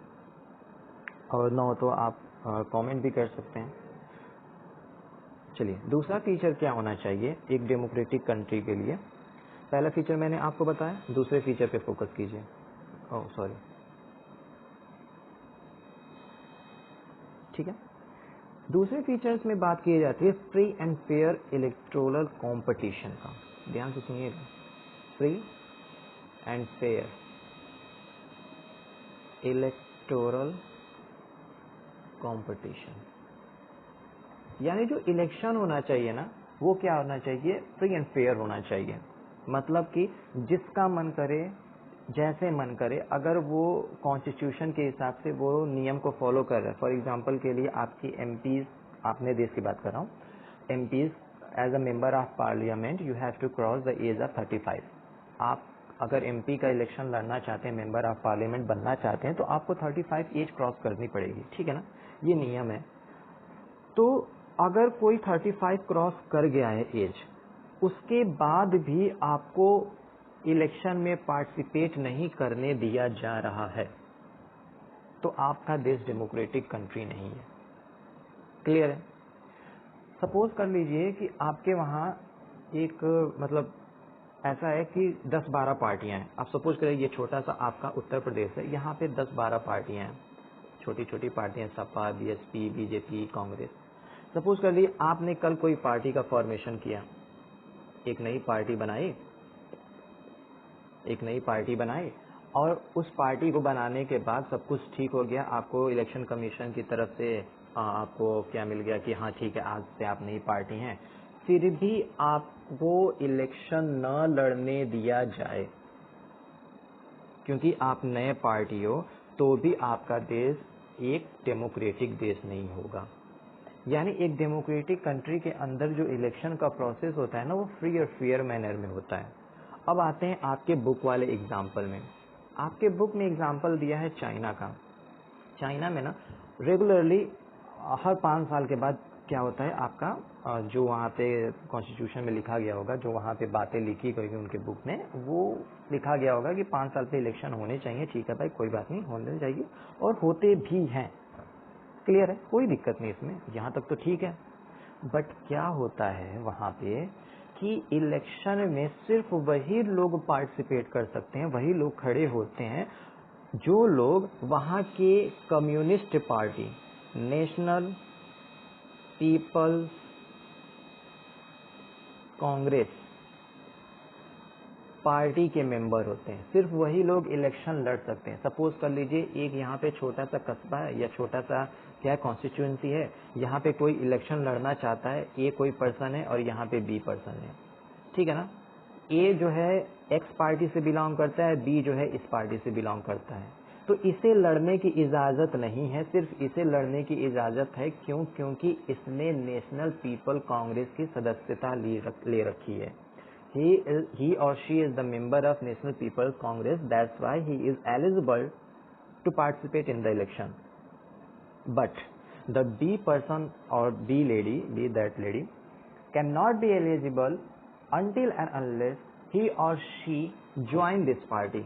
और न हो तो आप कमेंट भी कर सकते हैं। चलिए, दूसरा फीचर क्या होना चाहिए एक डेमोक्रेटिक कंट्री के लिए? पहला फीचर मैंने आपको बताया, दूसरे फीचर पे फोकस कीजिए। ओह सॉरी, ठीक है। दूसरे फीचर्स में बात की जाती है free and fair electoral competition का। ध्यान से सुनिएगा, free and fair electoral competition, यानी जो इलेक्शन होना चाहिए ना, वो क्या होना चाहिए, फ्री एंड फेयर होना चाहिए। मतलब कि जिसका मन करे, जैसे मन करे, अगर वो कॉन्स्टिट्यूशन के हिसाब से वो नियम को फॉलो कर रहे हैं। फॉर एग्जांपल के लिए आपकी एमपीज, अपने देश की बात कर रहा हूँ, MPs as a member of parliament you have to cross the age of 35। आप अगर एमपी का इलेक्शन लड़ना चाहते हैं, मेंबर ऑफ पार्लियामेंट बनना चाहते हैं, तो आपको 35 एज क्रॉस करनी पड़ेगी, ठीक है ना, ये नियम है। तो अगर कोई 35 क्रॉस कर गया है एज, उसके बाद भी आपको इलेक्शन में पार्टिसिपेट नहीं करने दिया जा रहा है, तो आपका देश डेमोक्रेटिक कंट्री नहीं है। क्लियर है? सपोज कर लीजिए कि आपके वहाँ एक मतलब ऐसा है कि 10-12 पार्टियां हैं। आप सपोज करें ये छोटा सा आपका उत्तर प्रदेश है, यहाँ पे 10-12 पार्टियां हैं, छोटी छोटी पार्टियां, Sapa, BSP, BJP, Congress. Suppose कर लीजिए आपने कल कोई पार्टी का फॉर्मेशन किया, एक नई पार्टी बनाई और उस पार्टी को बनाने के बाद सब कुछ ठीक हो गया, आपको इलेक्शन कमीशन की तरफ से आपको क्या मिल गया कि हाँ ठीक है, आज से आप नई पार्टी हैं। फिर भी आपको इलेक्शन न लड़ने दिया जाए क्योंकि आप नए पार्टी हो, तो भी आपका देश एक डेमोक्रेटिक देश नहीं होगा। यानी एक डेमोक्रेटिक कंट्री के अंदर जो इलेक्शन का प्रोसेस होता है ना, वो फ्री और फेयर मैनर में होता है। अब आते हैं आपके बुक वाले एग्जाम्पल में। आपके बुक में एग्जाम्पल दिया है चाइना का। चाइना में ना रेगुलरली हर 5 साल के बाद क्या होता है, आपका जो वहाँ पे कॉन्स्टिट्यूशन में लिखा गया होगा, जो वहाँ पे बातें लिखी गई उनके बुक में, वो लिखा गया होगा कि 5 साल पे इलेक्शन होने चाहिए। ठीक है भाई, कोई बात नहीं, होने चाहिए, और होते भी हैं। क्लियर है, कोई दिक्कत नहीं इसमें, यहाँ तक तो ठीक है। बट क्या होता है वहाँ पे कि इलेक्शन में सिर्फ वही लोग पार्टिसिपेट कर सकते हैं, वही लोग खड़े होते हैं जो लोग वहाँ के communist party, national people's congress party के मेंबर होते हैं। सिर्फ वही लोग इलेक्शन लड़ सकते हैं। सपोज कर लीजिए एक यहाँ पे छोटा सा कस्बा है या छोटा सा क्या कॉन्स्टिट्यूएंसी है, यहाँ पे कोई इलेक्शन लड़ना चाहता है, ए कोई पर्सन है और यहाँ पे बी पर्सन है, ठीक है ना। ए जो है एक्स पार्टी से बिलोंग करता है, बी जो है इस पार्टी से बिलोंग करता है, तो इसे लड़ने की इजाजत नहीं है। सिर्फ इसे लड़ने की इजाजत है क्योंकि इसने नेशनल पीपल कांग्रेस की सदस्यता ले रखी है। he or she is the member of National People's Congress, that's why he is eligible to participate in the election. But the B person or B that lady cannot be eligible until and unless he or she join this party.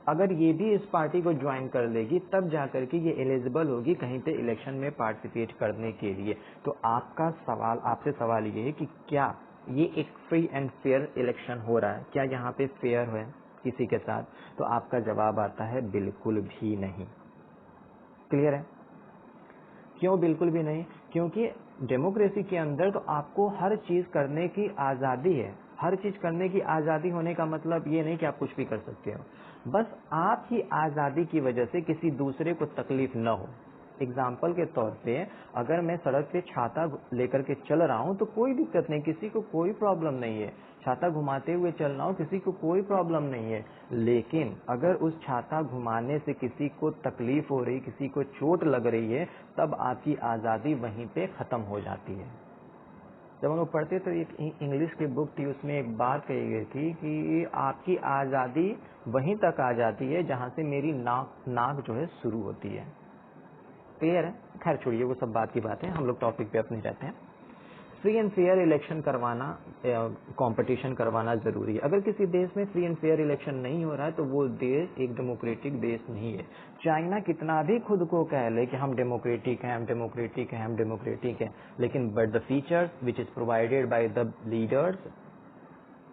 अगर ये भी इस party को join कर लेगी तब जाकर के ये एलिजिबल होगी कहीं पे इलेक्शन में पार्टिसिपेट करने के लिए। तो आपसे सवाल ये है कि क्या ये एक फ्री एंड फेयर इलेक्शन हो रहा है, क्या यहाँ पे फेयर है किसी के साथ? तो आपका जवाब आता है बिल्कुल भी नहीं। क्लियर है? क्यों बिल्कुल भी नहीं? क्योंकि डेमोक्रेसी के अंदर तो आपको हर चीज करने की आजादी है। हर चीज करने की आजादी होने का मतलब ये नहीं कि आप कुछ भी कर सकते हो, बस आपकी आजादी की वजह से किसी दूसरे को तकलीफ न हो। एग्जाम्पल के तौर पे अगर मैं सड़क पे छाता लेकर के चल रहा हूँ तो कोई दिक्कत नहीं, किसी को कोई प्रॉब्लम नहीं है। छाता घुमाते हुए चल रहा हूँ, किसी को कोई प्रॉब्लम नहीं है। लेकिन अगर उस छाता घुमाने से किसी को तकलीफ हो रही, किसी को चोट लग रही है, तब आपकी आजादी वहीं पे खत्म हो जाती है। जब हम लोग पढ़ते तो एक इंग्लिश की बुक थी, उसमें एक बात कही गई थी कि आपकी आजादी वहीं तक आ जाती है जहां से मेरी नाक जो है शुरू होती है। क्लियर है? खैर छोड़िए, वो सब बात की बात है, हम लोग टॉपिक पे अपने जाते हैं। फ्री एंड फेयर इलेक्शन करवाना, कंपटीशन करवाना जरूरी है। अगर किसी देश में फ्री एंड फेयर इलेक्शन नहीं हो रहा है तो वो देश एक डेमोक्रेटिक देश नहीं है। चाइना कितना भी खुद को कह ले कि हम डेमोक्रेटिक हैं, हम डेमोक्रेटिक हैं, हम डेमोक्रेटिक हैं, लेकिन but the features which is provided by the leaders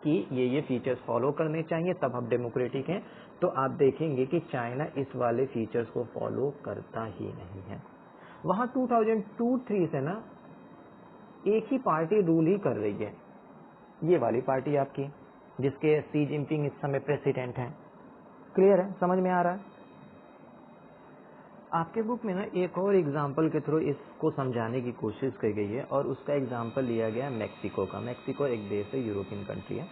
कि ये फीचर्स फॉलो करने चाहिए तब हम डेमोक्रेटिक हैं, तो आप देखेंगे कि चाइना इस वाले फीचर्स को फॉलो करता ही नहीं है। वहां 2002-3 से ना एक ही पार्टी रूल ही कर रही है, ये वाली पार्टी आपकी, जिसके सी जिनपिंग इस समय प्रेसिडेंट हैं। क्लियर है, समझ में आ रहा है? आपके बुक में ना एक और एग्जाम्पल के थ्रू इसको समझाने की कोशिश की गई है और उसका एग्जाम्पल लिया गया है मैक्सिको का। मैक्सिको एक देश है, यूरोपियन कंट्री है।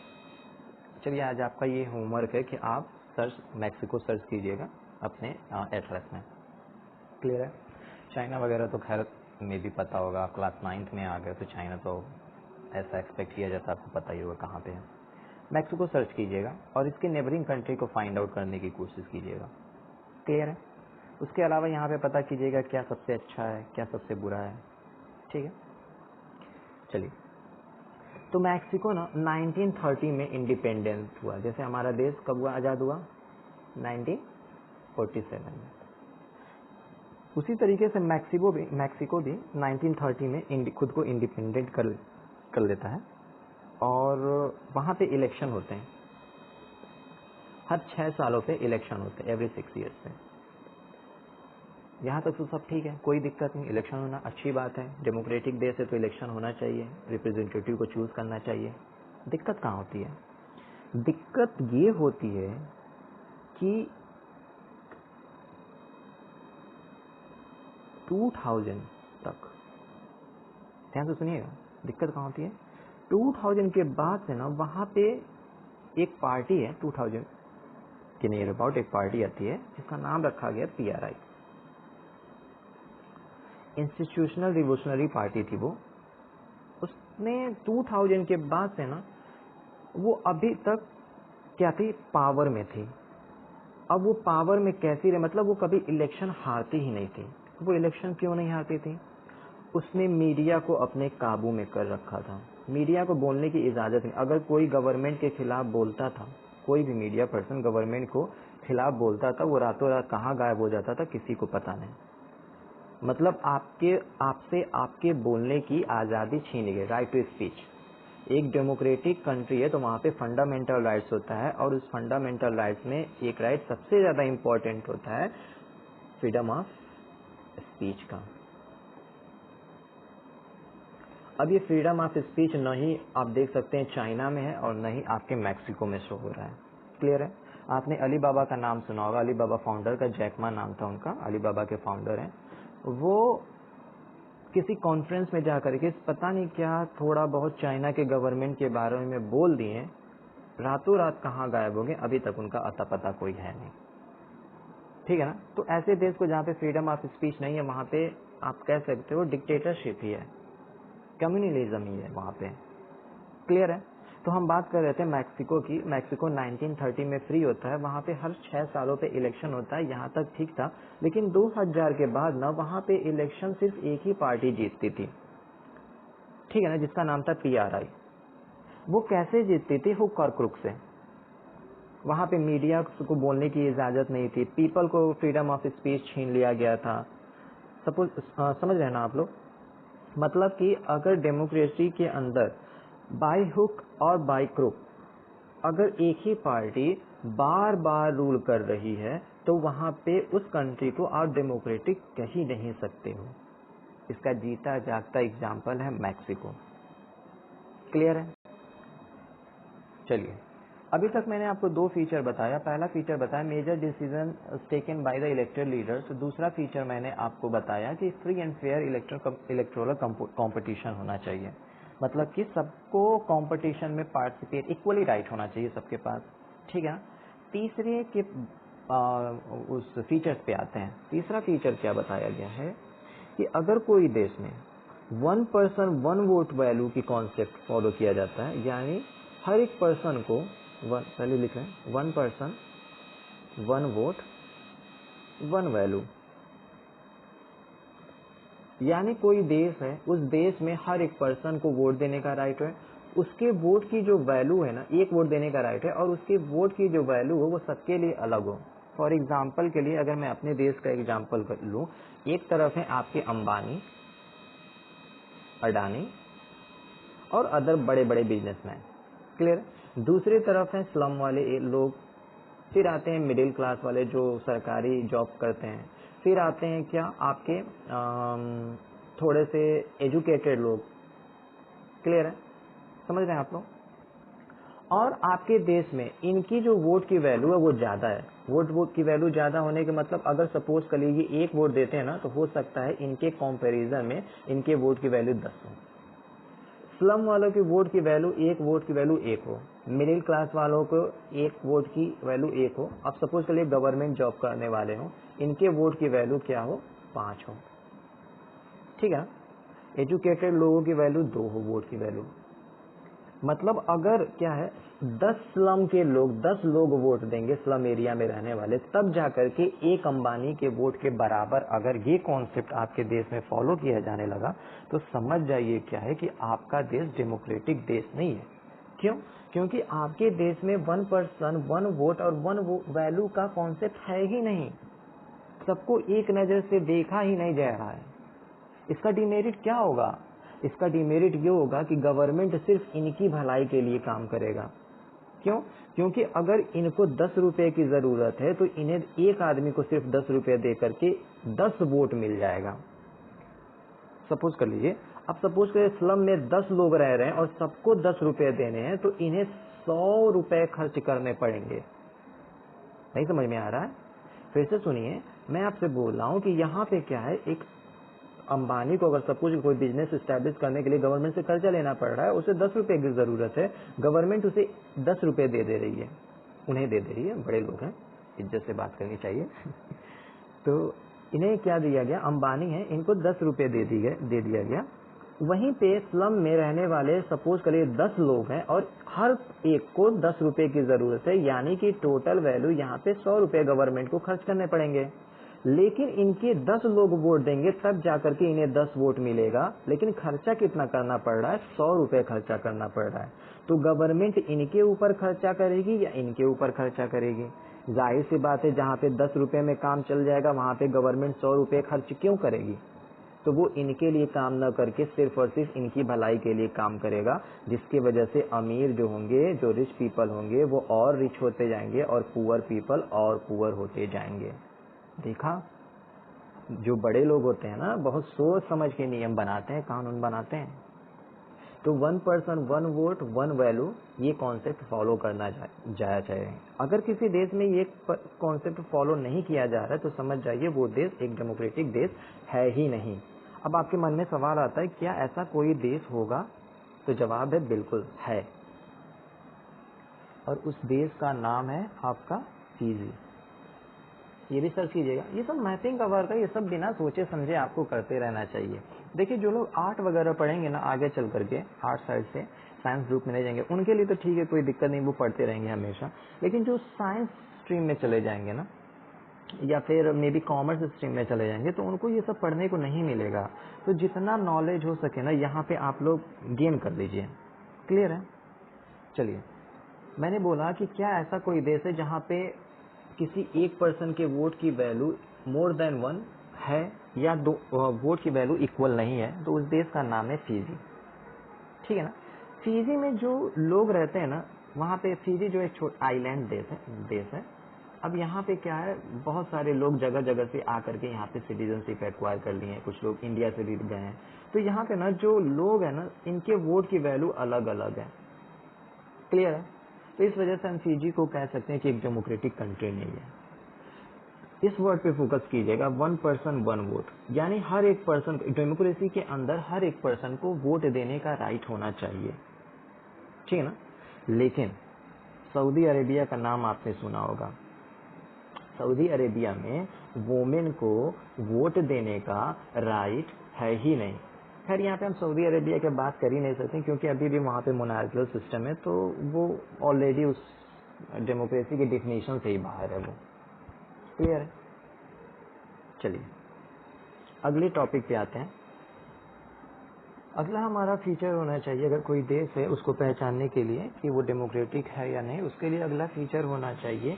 चलिए आज आपका ये होमवर्क है कि आप मैक्सिको सर्च कीजिएगा अपने एड्रेस में। क्लियर है? चाइना वगैरह तो खैर में भी पता होगा, आप क्लास 9th में आ गए तो चाइना तो ऐसा एक्सपेक्ट किया जाता है, आपको पता ही होगा कहाँ पे है। मैक्सिको सर्च कीजिएगा और इसके नेबरिंग कंट्री को फाइंड आउट करने की कोशिश कीजिएगा। क्लियर है? उसके अलावा यहाँ पे पता कीजिएगा क्या सबसे अच्छा है, क्या सबसे बुरा है। ठीक है, चलिए। तो मैक्सिको ना 1930 में इंडिपेंडेंस हुआ। जैसे हमारा देश कब हुआ, आज़ाद हुआ? 1947 में। उसी तरीके से मैक्सिको भी 1930 में खुद को इंडिपेंडेंट कर लेता है और वहाँ पे इलेक्शन होते हैं। हर 6 सालों पे इलेक्शन होते हैं, एवरी 6 ईयर्स पे। यहाँ तक तो सब ठीक है, कोई दिक्कत नहीं, इलेक्शन होना अच्छी बात है। डेमोक्रेटिक देश है तो इलेक्शन होना चाहिए, रिप्रेजेंटेटिव को चूज करना चाहिए। दिक्कत कहाँ होती है? दिक्कत ये होती है कि 2000 तक, ध्यान से सुनिएगा, दिक्कत कहाँ होती है? 2000 के बाद से ना वहाँ पे एक पार्टी है, 2000 के नियर अबाउट एक पार्टी आती है जिसका नाम रखा गया PRI, इंस्टीट्यूशनल रिवोल्यूशनरी पार्टी थी वो। उसने 2000 के बाद से ना वो अभी तक क्या थी, पावर में थी। अब वो पावर में कैसी रहे, मतलब वो कभी इलेक्शन हारती ही नहीं थी। वो इलेक्शन क्यों नहीं हारती थी? उसने मीडिया को अपने काबू में कर रखा था। मीडिया को बोलने की इजाजत नहीं। अगर कोई गवर्नमेंट के खिलाफ बोलता था, कोई भी मीडिया पर्सन गवर्नमेंट को खिलाफ बोलता था, वो रातों रात कहाँ गायब हो जाता था किसी को पता नहीं। मतलब आपसे आपके बोलने की आज़ादी छीन गई, राइट टू स्पीच। एक डेमोक्रेटिक कंट्री है तो वहाँ पे फंडामेंटल राइट्स होता है और उस फंडामेंटल राइट्स में एक राइट सबसे ज़्यादा इम्पोर्टेंट होता है, फ्रीडम ऑफ स्पीच का। अब ये फ्रीडम ऑफ स्पीच न ही आप देख सकते हैं चाइना में है और न ही आपके मैक्सिको में शो हो रहा है। क्लियर है? आपने अलीबाबा का नाम सुना होगा, अलीबाबा फाउंडर का जैक मा नाम था उनका, अलीबाबा के फाउंडर हैं वो। किसी कॉन्फ्रेंस में जाकर के पता नहीं क्या थोड़ा बहुत चाइना के गवर्नमेंट के बारे में बोल दिए, रातों रात कहाँ गायब हो गए, अभी तक उनका अता पता कोई है नहीं। ठीक है ना? तो ऐसे देश को जहाँ पे फ्रीडम ऑफ स्पीच नहीं है, वहाँ पे आप कह सकते हो डिक्टेटरशिप ही है, कम्युनलिज्म ही है वहाँ पे। क्लियर है? तो हम बात कर रहे थे मैक्सिको की। मैक्सिको 1930 में फ्री होता है, वहाँ पे हर 6 सालों पे इलेक्शन होता है, यहाँ तक ठीक था। लेकिन 2000 के बाद ना वहाँ पे इलेक्शन सिर्फ एक ही पार्टी जीतती थी, ठीक है ना, जिसका नाम था PRI। वो कैसे जीतती थी? हुक और क्रुक से। वहाँ पे मीडिया को बोलने की इजाजत नहीं थी, पीपल को फ्रीडम ऑफ स्पीच छीन लिया गया था। सपोज समझ रहे हैं ना आप लोग? मतलब कि अगर डेमोक्रेसी के अंदर बाय हुक और बाय क्रुक अगर एक ही पार्टी बार बार रूल कर रही है तो वहां पे उस कंट्री को आप डेमोक्रेटिक कह ही नहीं सकते हो। इसका जीता जागता एग्जाम्पल है मैक्सिको। क्लियर है? चलिए, अभी तक मैंने आपको 2 फीचर बताया। पहला फीचर बताया major decision taken by the elected leaders. दूसरा फीचर मैंने आपको बताया कि free and fair electoral competition होना चाहिए, मतलब कि सबको कंपटीशन में पार्टिसिपेट इक्वली राइट होना चाहिए सबके पास। ठीक है? तीसरे के उस फीचर्स पे आते हैं। तीसरा फीचर क्या बताया गया है कि अगर कोई देश में 1 पर्सन 1 वोट वैल्यू की कॉन्सेप्ट फॉलो किया जाता है, यानी हर एक पर्सन को पहले लिख रहे हैं 1 पर्सन 1 वोट 1 वैल्यू, यानी कोई देश है, उस देश में हर एक पर्सन को वोट देने का राइट है। उसके वोट की जो वैल्यू है ना, 1 वोट देने का राइट है और उसके वोट की जो वैल्यू हो वो सबके लिए अलग हो। फॉर एग्जाम्पल के लिए अगर मैं अपने देश का एग्जाम्पल कर लूँ, एक तरफ है आपके अंबानी, अडानी और अदर बड़े बड़े बिजनेसमैन। क्लियर? दूसरी तरफ है स्लम वाले लोग, फिर आते हैं मिडिल क्लास वाले जो सरकारी जॉब करते हैं, फिर आते हैं क्या आपके थोड़े से एजुकेटेड लोग। क्लियर है? समझ रहे हैं आप लोग? और आपके देश में इनकी जो वोट की वैल्यू है वो ज्यादा है। वोट की वैल्यू ज्यादा होने के मतलब अगर सपोज कर लीजिए 1 वोट देते हैं ना, तो हो सकता है इनके कंपैरिजन में इनके वोट की वैल्यू 10 हो। स्लम वालों की वोट की वैल्यू 1 वोट की वैल्यू 1 हो, मिडिल क्लास वालों को 1 वोट की वैल्यू 1 हो। अब सपोज कर लिए गवर्नमेंट जॉब करने वाले हो, इनके वोट की वैल्यू क्या हो, 5 हो, ठीक है। एजुकेटेड लोगों की वैल्यू 2 हो वोट की वैल्यू। मतलब अगर क्या है 10 स्लम के लोग 10 लोग वोट देंगे स्लम एरिया में रहने वाले, तब जाकर के एक अंबानी के वोट के बराबर अगर ये कॉन्सेप्ट आपके देश में फॉलो किया जाने लगा, तो समझ जाइए क्या है कि आपका देश डेमोक्रेटिक देश नहीं है। क्यों? क्योंकि आपके देश में 1 पर्सन 1 वोट और 1 वैल्यू का कॉन्सेप्ट है ही नहीं। सबको एक नजर से देखा ही नहीं जा रहा है। इसका डिमेरिट क्या होगा? इसका डिमेरिट ये होगा कि गवर्नमेंट सिर्फ इनकी भलाई के लिए काम करेगा। क्यों? क्योंकि अगर इनको 10 रुपए की जरूरत है, तो इन्हें एक आदमी को सिर्फ 10 रुपए दे करके 10 वोट मिल जाएगा। सपोज कर लीजिए, अब सपोज करिए स्लम में 10 लोग रह रहे हैं और सबको 10 रुपए देने हैं, तो इन्हें 100 रुपए खर्च करने पड़ेंगे। नहीं समझ में आ रहा है? फिर से सुनिए, मैं आपसे बोल रहा हूँ कि यहाँ पे क्या है, एक अंबानी को अगर सपोज कोई बिजनेस स्टैब्लिश करने के लिए गवर्नमेंट से कर्जा लेना पड़ रहा है, उसे 10 रुपए की जरूरत है, गवर्नमेंट उसे 10 रुपए दे रही है, उन्हें दे रही है, बड़े लोग हैं, इज्जत से बात करनी चाहिए तो इन्हें क्या दिया गया, अंबानी है, इनको 10 रुपए दे दिया गया। वहीं पे स्लम में रहने वाले सपोज करिए 10 लोग हैं और हर एक को 10 रुपए की जरूरत है, यानी कि टोटल वैल्यू यहाँ पे 100 रुपए गवर्नमेंट को खर्च करने पड़ेंगे। लेकिन इनके 10 लोग वोट देंगे तब जाकर के इन्हें 10 वोट मिलेगा, लेकिन खर्चा कितना करना पड़ रहा है, 100 रुपए खर्चा करना पड़ रहा है। तो गवर्नमेंट इनके ऊपर खर्चा करेगी या इनके ऊपर खर्चा करेगी? जाहिर सी बात है, जहाँ पे 10 रुपए में काम चल जाएगा वहां पे गवर्नमेंट 100 रुपए खर्च क्यों करेगी? तो वो इनके लिए काम न करके सिर्फ और सिर्फ इनकी भलाई के लिए काम करेगा, जिसकी वजह से अमीर जो होंगे, जो रिच पीपल होंगे, वो और रिच होते जाएंगे और पुअर पीपल और पुअर होते जाएंगे। देखा, जो बड़े लोग होते हैं ना, बहुत सोच समझ के नियम बनाते हैं, कानून बनाते हैं। तो 1 पर्सन 1 वोट 1 वैल्यू, ये कॉन्सेप्ट फॉलो करना जाया चाहिए। अगर किसी देश में ये कॉन्सेप्ट फॉलो नहीं किया जा रहा है, तो समझ जाइए वो देश एक डेमोक्रेटिक देश है ही नहीं। अब आपके मन में सवाल आता है, क्या ऐसा कोई देश होगा? तो जवाब है बिल्कुल है, और उस देश का नाम है आपका फिजी। ये भी सर्च कीजिएगा। ये सब मैपिंग का वर्क है, ये सब बिना सोचे समझे आपको करते रहना चाहिए। देखिए, जो लोग आर्ट वगैरह पढ़ेंगे ना आगे चल करके, आर्ट साइड से साइंस ग्रुप में नहीं जाएंगे, उनके लिए तो ठीक है, कोई दिक्कत नहीं, वो पढ़ते रहेंगे हमेशा। लेकिन जो साइंस स्ट्रीम में चले जाएंगे ना, या फिर मे बी कॉमर्स स्ट्रीम में चले जाएंगे, तो उनको ये सब पढ़ने को नहीं मिलेगा। तो जितना नॉलेज हो सके ना, यहाँ पे आप लोग गेन कर लीजिए। क्लियर है? चलिए, मैंने बोला कि क्या ऐसा कोई देश है जहाँ पे किसी एक पर्सन के वोट की वैल्यू मोर देन 1 है, या दो वोट की वैल्यू इक्वल नहीं है? तो उस देश का नाम है फिजी। ठीक है ना? फिजी में जो लोग रहते हैं ना, वहाँ पे फिजी जो एक आइलैंड देश है। अब यहाँ पे क्या है, बहुत सारे लोग जगह जगह से आकर के यहाँ पे सिटीजनशिप एक्वायर कर लिए हैं, कुछ लोग इंडिया से भी गए हैं। तो यहाँ पे ना जो लोग है ना, इनके वोट की वैल्यू अलग अलग है। क्लियर है? तो इस वजह से हम फिजी को कह सकते हैं कि एक डेमोक्रेटिक कंट्री नहीं है। इस वर्ड पे फोकस कीजिएगा, 1 पर्सन 1 वोट, यानी हर एक पर्सन, डेमोक्रेसी के अंदर हर एक पर्सन को वोट देने का राइट होना चाहिए। ठीक है ना? लेकिन सऊदी अरेबिया का नाम आपने सुना होगा। सऊदी अरेबिया में वोमेन को वोट देने का राइट है ही नहीं। खैर, यहाँ पे हम सऊदी अरेबिया की बात कर ही नहीं सकते, क्योंकि अभी भी वहाँ पे मोनार्कियल सिस्टम है, तो वो ऑलरेडी उस डेमोक्रेसी के डिफिनेशन से ही बाहर है वो। क्लियर है? चलिए अगले टॉपिक पे आते हैं। अगला हमारा फीचर होना चाहिए, अगर कोई देश है उसको पहचानने के लिए कि वो डेमोक्रेटिक है या नहीं, उसके लिए अगला फीचर होना चाहिए,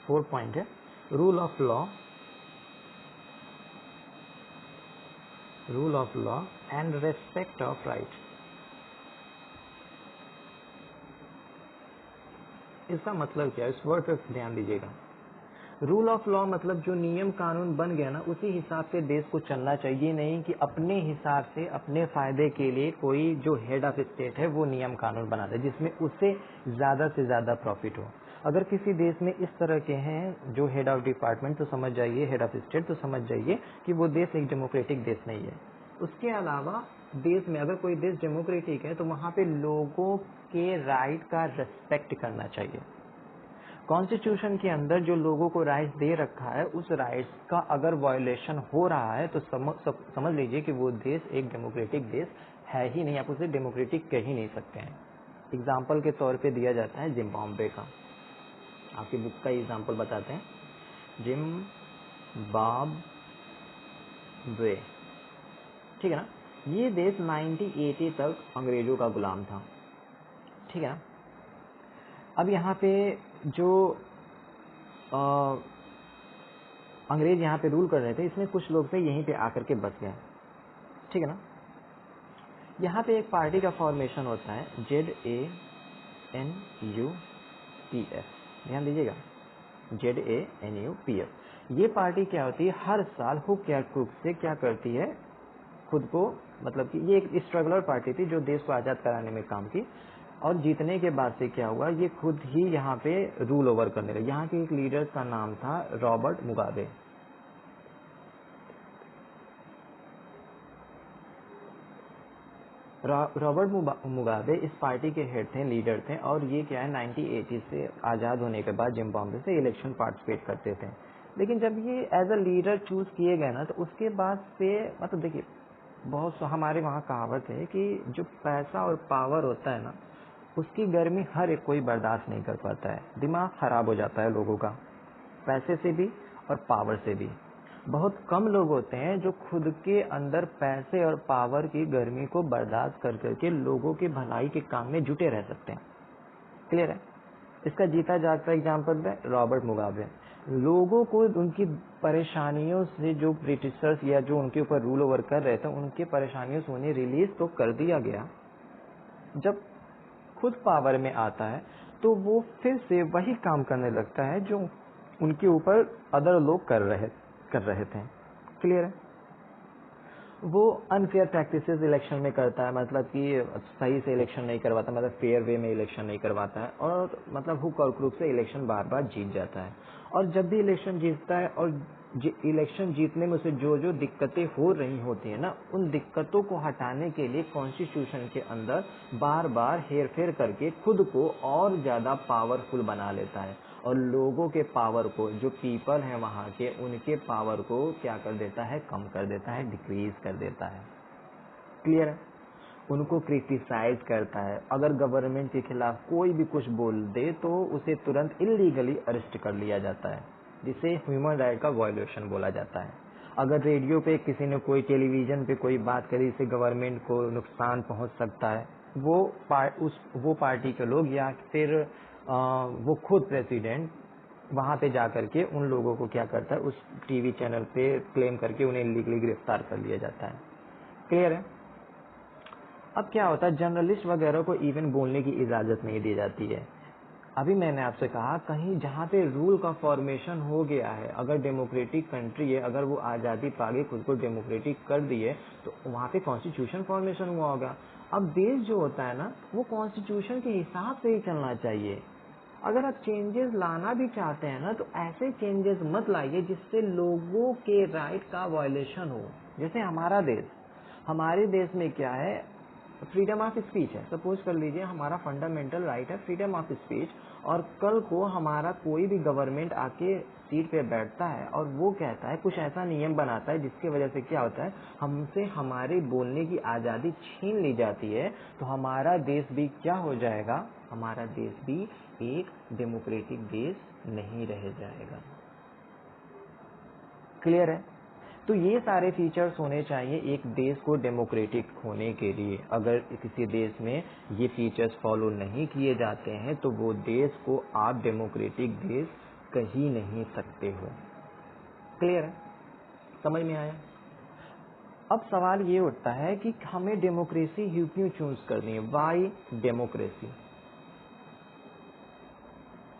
4 पॉइंट है, rule of law and respect of right. इसका मतलब क्या है, इस वर्ड पे ध्यान दीजिएगा। रूल ऑफ लॉ मतलब जो नियम कानून बन गया ना, उसी हिसाब से देश को चलना चाहिए, नहीं कि अपने हिसाब से अपने फायदे के लिए कोई जो हेड ऑफ स्टेट है वो नियम कानून बना दे जिसमें उससे ज्यादा से ज्यादा प्रॉफिट हो। अगर किसी देश में इस तरह के हैं जो हेड ऑफ डिपार्टमेंट, तो समझ जाइए, हेड ऑफ स्टेट, तो समझ जाइए कि वो देश एक डेमोक्रेटिक देश नहीं है। उसके अलावा देश में अगर कोई देश डेमोक्रेटिक है तो वहां पे लोगों के राइट का रेस्पेक्ट करना चाहिए। कॉन्स्टिट्यूशन के अंदर जो लोगों को राइट्स दे रखा है, उस राइट्स का अगर वायोलेशन हो रहा है तो समझ लीजिए कि वो देश एक डेमोक्रेटिक देश है ही नहीं, आप उसे डेमोक्रेटिक कह ही नहीं सकते हैं। एग्जाम्पल के तौर पे दिया जाता है जिम्बाब्वे का, आपकी बुक का एग्जाम्पल बताते हैं। जिम्बाब्वे, ठीक है ना, ये देश 1980 तक अंग्रेजों का गुलाम था, ठीक है ना। अब यहाँ पे जो अंग्रेज यहाँ पे रूल कर रहे थे, इसमें कुछ लोग थे यहीं पे आकर के बस गए, ठीक है ना। यहाँ पे एक पार्टी का फॉर्मेशन होता है, ZANUPF, ध्यान दीजिएगा, ZANUPF। ये पार्टी क्या होती है, हर साल हुक या क्रुक से क्या करती है, खुद को, मतलब कि ये एक स्ट्रगलर पार्टी थी जो देश को आजाद कराने में काम की, और जीतने के बाद से क्या हुआ, ये खुद ही यहाँ पे रूल ओवर करने लगे। यहाँ के एक लीडर का नाम था रॉबर्ट मुगाबे। रॉबर्ट मुगाबे इस पार्टी के हेड थे, लीडर थे, और ये क्या है 1980 से आजाद होने के बाद जिम्बाब्वे से इलेक्शन पार्टिसिपेट करते थे। लेकिन जब ये एज अ लीडर चूज किए गए ना, तो उसके बाद से मतलब देखिए, बहुत हमारे वहाँ कहावत है कि जो पैसा और पावर होता है ना, उसकी गर्मी हर एक कोई बर्दाश्त नहीं कर पाता है, दिमाग खराब हो जाता है लोगों का, पैसे से भी और पावर से भी। बहुत कम लोग होते हैं जो खुद के अंदर पैसे और पावर की गर्मी को बर्दाश्त कर करके लोगों की भलाई के काम में जुटे रह सकते हैं। क्लियर है? इसका जीता जागता एग्जाम्पल है रॉबर्ट मुगाबे। लोगों को उनकी परेशानियों से, जो ब्रिटिशर्स या जो उनके ऊपर रूल ओवर कर रहे थे, उनके परेशानियों से उन्हें रिलीज तो कर दिया गया, जब खुद पावर में आता है तो वो फिर से वही काम करने लगता है जो उनके ऊपर अदर लोग कर रहे थे। क्लियर है? वो अनफेयर प्रैक्टिसेस इलेक्शन में करता है, मतलब कि सही से इलेक्शन नहीं करवाता, मतलब फेयर वे में इलेक्शन नहीं करवाता है, और मतलब हुक और क्रुक से इलेक्शन बार बार जीत जाता है। और जब भी इलेक्शन जीतता है और इलेक्शन जीतने में उसे जो जो दिक्कतें हो रही होती है ना, उन दिक्कतों को हटाने के लिए कॉन्स्टिट्यूशन के अंदर बार बार हेर फेर करके खुद को और ज्यादा पावरफुल बना लेता है, और लोगों के पावर को, जो पीपल हैं वहाँ के, उनके पावर को क्या कर देता है, कम कर देता है, डिक्रीज कर देता है। क्लियर है? उनको क्रिटिसाइज करता है। अगर गवर्नमेंट के खिलाफ कोई भी कुछ बोल दे तो उसे तुरंत इलीगली अरेस्ट कर लिया जाता है, जिसे ह्यूमन राइट का वायोलेशन बोला जाता है। अगर रेडियो पे किसी ने कोई, टेलीविजन पे कोई बात करी, इससे गवर्नमेंट को नुकसान पहुंच सकता है, वो पार्टी के लोग या फिर वो खुद प्रेसिडेंट वहां पे जाकर के उन लोगों को क्या करता है, उस टीवी चैनल पे क्लेम करके उन्हें लीगली गिरफ्तार कर लिया जाता है। क्लियर है? अब क्या होता है, जर्नलिस्ट वगैरह को इवन बोलने की इजाजत नहीं दी जाती है। अभी मैंने आपसे कहा, कहीं जहाँ पे रूल का फॉर्मेशन हो गया है, अगर डेमोक्रेटिक कंट्री है, अगर वो आजादी पाके खुद को डेमोक्रेटिक कर दी है, तो वहाँ पे कॉन्स्टिट्यूशन फॉर्मेशन हुआ होगा। अब देश जो होता है ना, वो कॉन्स्टिट्यूशन के हिसाब से ही चलना चाहिए। अगर आप चेंजेस लाना भी चाहते हैं ना, तो ऐसे चेंजेस मत लाइए जिससे लोगों के राइट का वायलेशन हो। जैसे हमारे देश में क्या है, फ्रीडम ऑफ स्पीच है। सपोज कर लीजिए हमारा फंडामेंटल राइट है फ्रीडम ऑफ स्पीच, और कल को हमारा कोई भी गवर्नमेंट आके सीट पे बैठता है और वो कहता है, कुछ ऐसा नियम बनाता है जिसकी वजह से क्या होता है, हमसे हमारे बोलने की आजादी छीन ली जाती है, तो हमारा देश भी क्या हो जाएगा, हमारा देश भी एक डेमोक्रेटिक देश नहीं रह जाएगा। क्लियर है? तो ये सारे फीचर्स होने चाहिए एक देश को डेमोक्रेटिक होने के लिए। अगर किसी देश में ये फीचर्स फॉलो नहीं किए जाते हैं तो वो देश को आप डेमोक्रेटिक देश कह ही नहीं सकते हो। क्लियर है? समझ में आया? अब सवाल ये उठता है कि हमें डेमोक्रेसी क्यों चूज करनी है, वाई डेमोक्रेसी?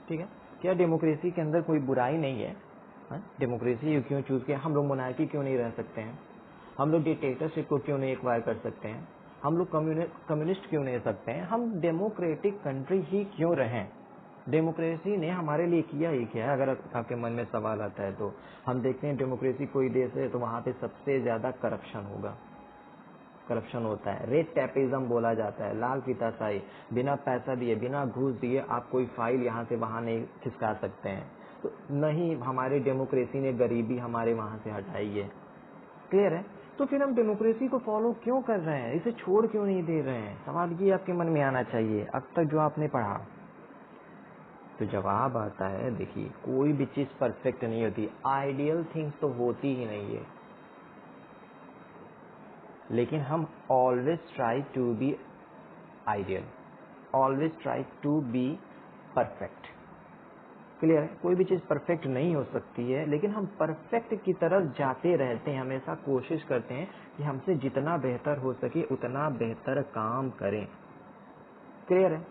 ठीक है, क्या डेमोक्रेसी के अंदर कोई बुराई नहीं है? डेमोक्रेसी क्यों चूज किया, हम लोग मोनार्की क्यों नहीं रह सकते हैं, हम लोग डिक्टेटरशिप को क्यों नहीं एक्वायर कर सकते हैं, हम लोग कम्युनिस्ट क्यों नहीं सकते हैं, हम डेमोक्रेटिक कंट्री ही क्यों रहें। डेमोक्रेसी ने हमारे लिए किया ही क्या है, अगर आपके मन में सवाल आता है तो हम देखते हैं डेमोक्रेसी कोई देश है तो वहां पे सबसे ज्यादा करप्शन होगा, करप्शन होता है, रेड टैपिज्म बोला जाता है, लाल फीताशाही, बिना पैसा दिए बिना घूस दिए आप कोई फाइल यहाँ से वहां नहीं खिसका सकते हैं। तो नहीं, हमारी डेमोक्रेसी ने गरीबी हमारे वहां से हटाई है। क्लियर है। तो फिर हम डेमोक्रेसी को फॉलो क्यों कर रहे हैं, इसे छोड़ क्यों नहीं दे रहे हैं, सवाल ये आपके मन में आना चाहिए अब तक जो आपने पढ़ा। तो जवाब आता है, देखिए कोई भी चीज परफेक्ट नहीं होती, आइडियल थिंग्स तो होती ही नहीं है, लेकिन हम always try to be ideal, always try to be perfect. Clear है। कोई भी चीज परफेक्ट नहीं हो सकती है, लेकिन हम परफेक्ट की तरफ जाते रहते हैं, हमेशा कोशिश करते हैं कि हमसे जितना बेहतर हो सके उतना बेहतर काम करें। क्लियर है।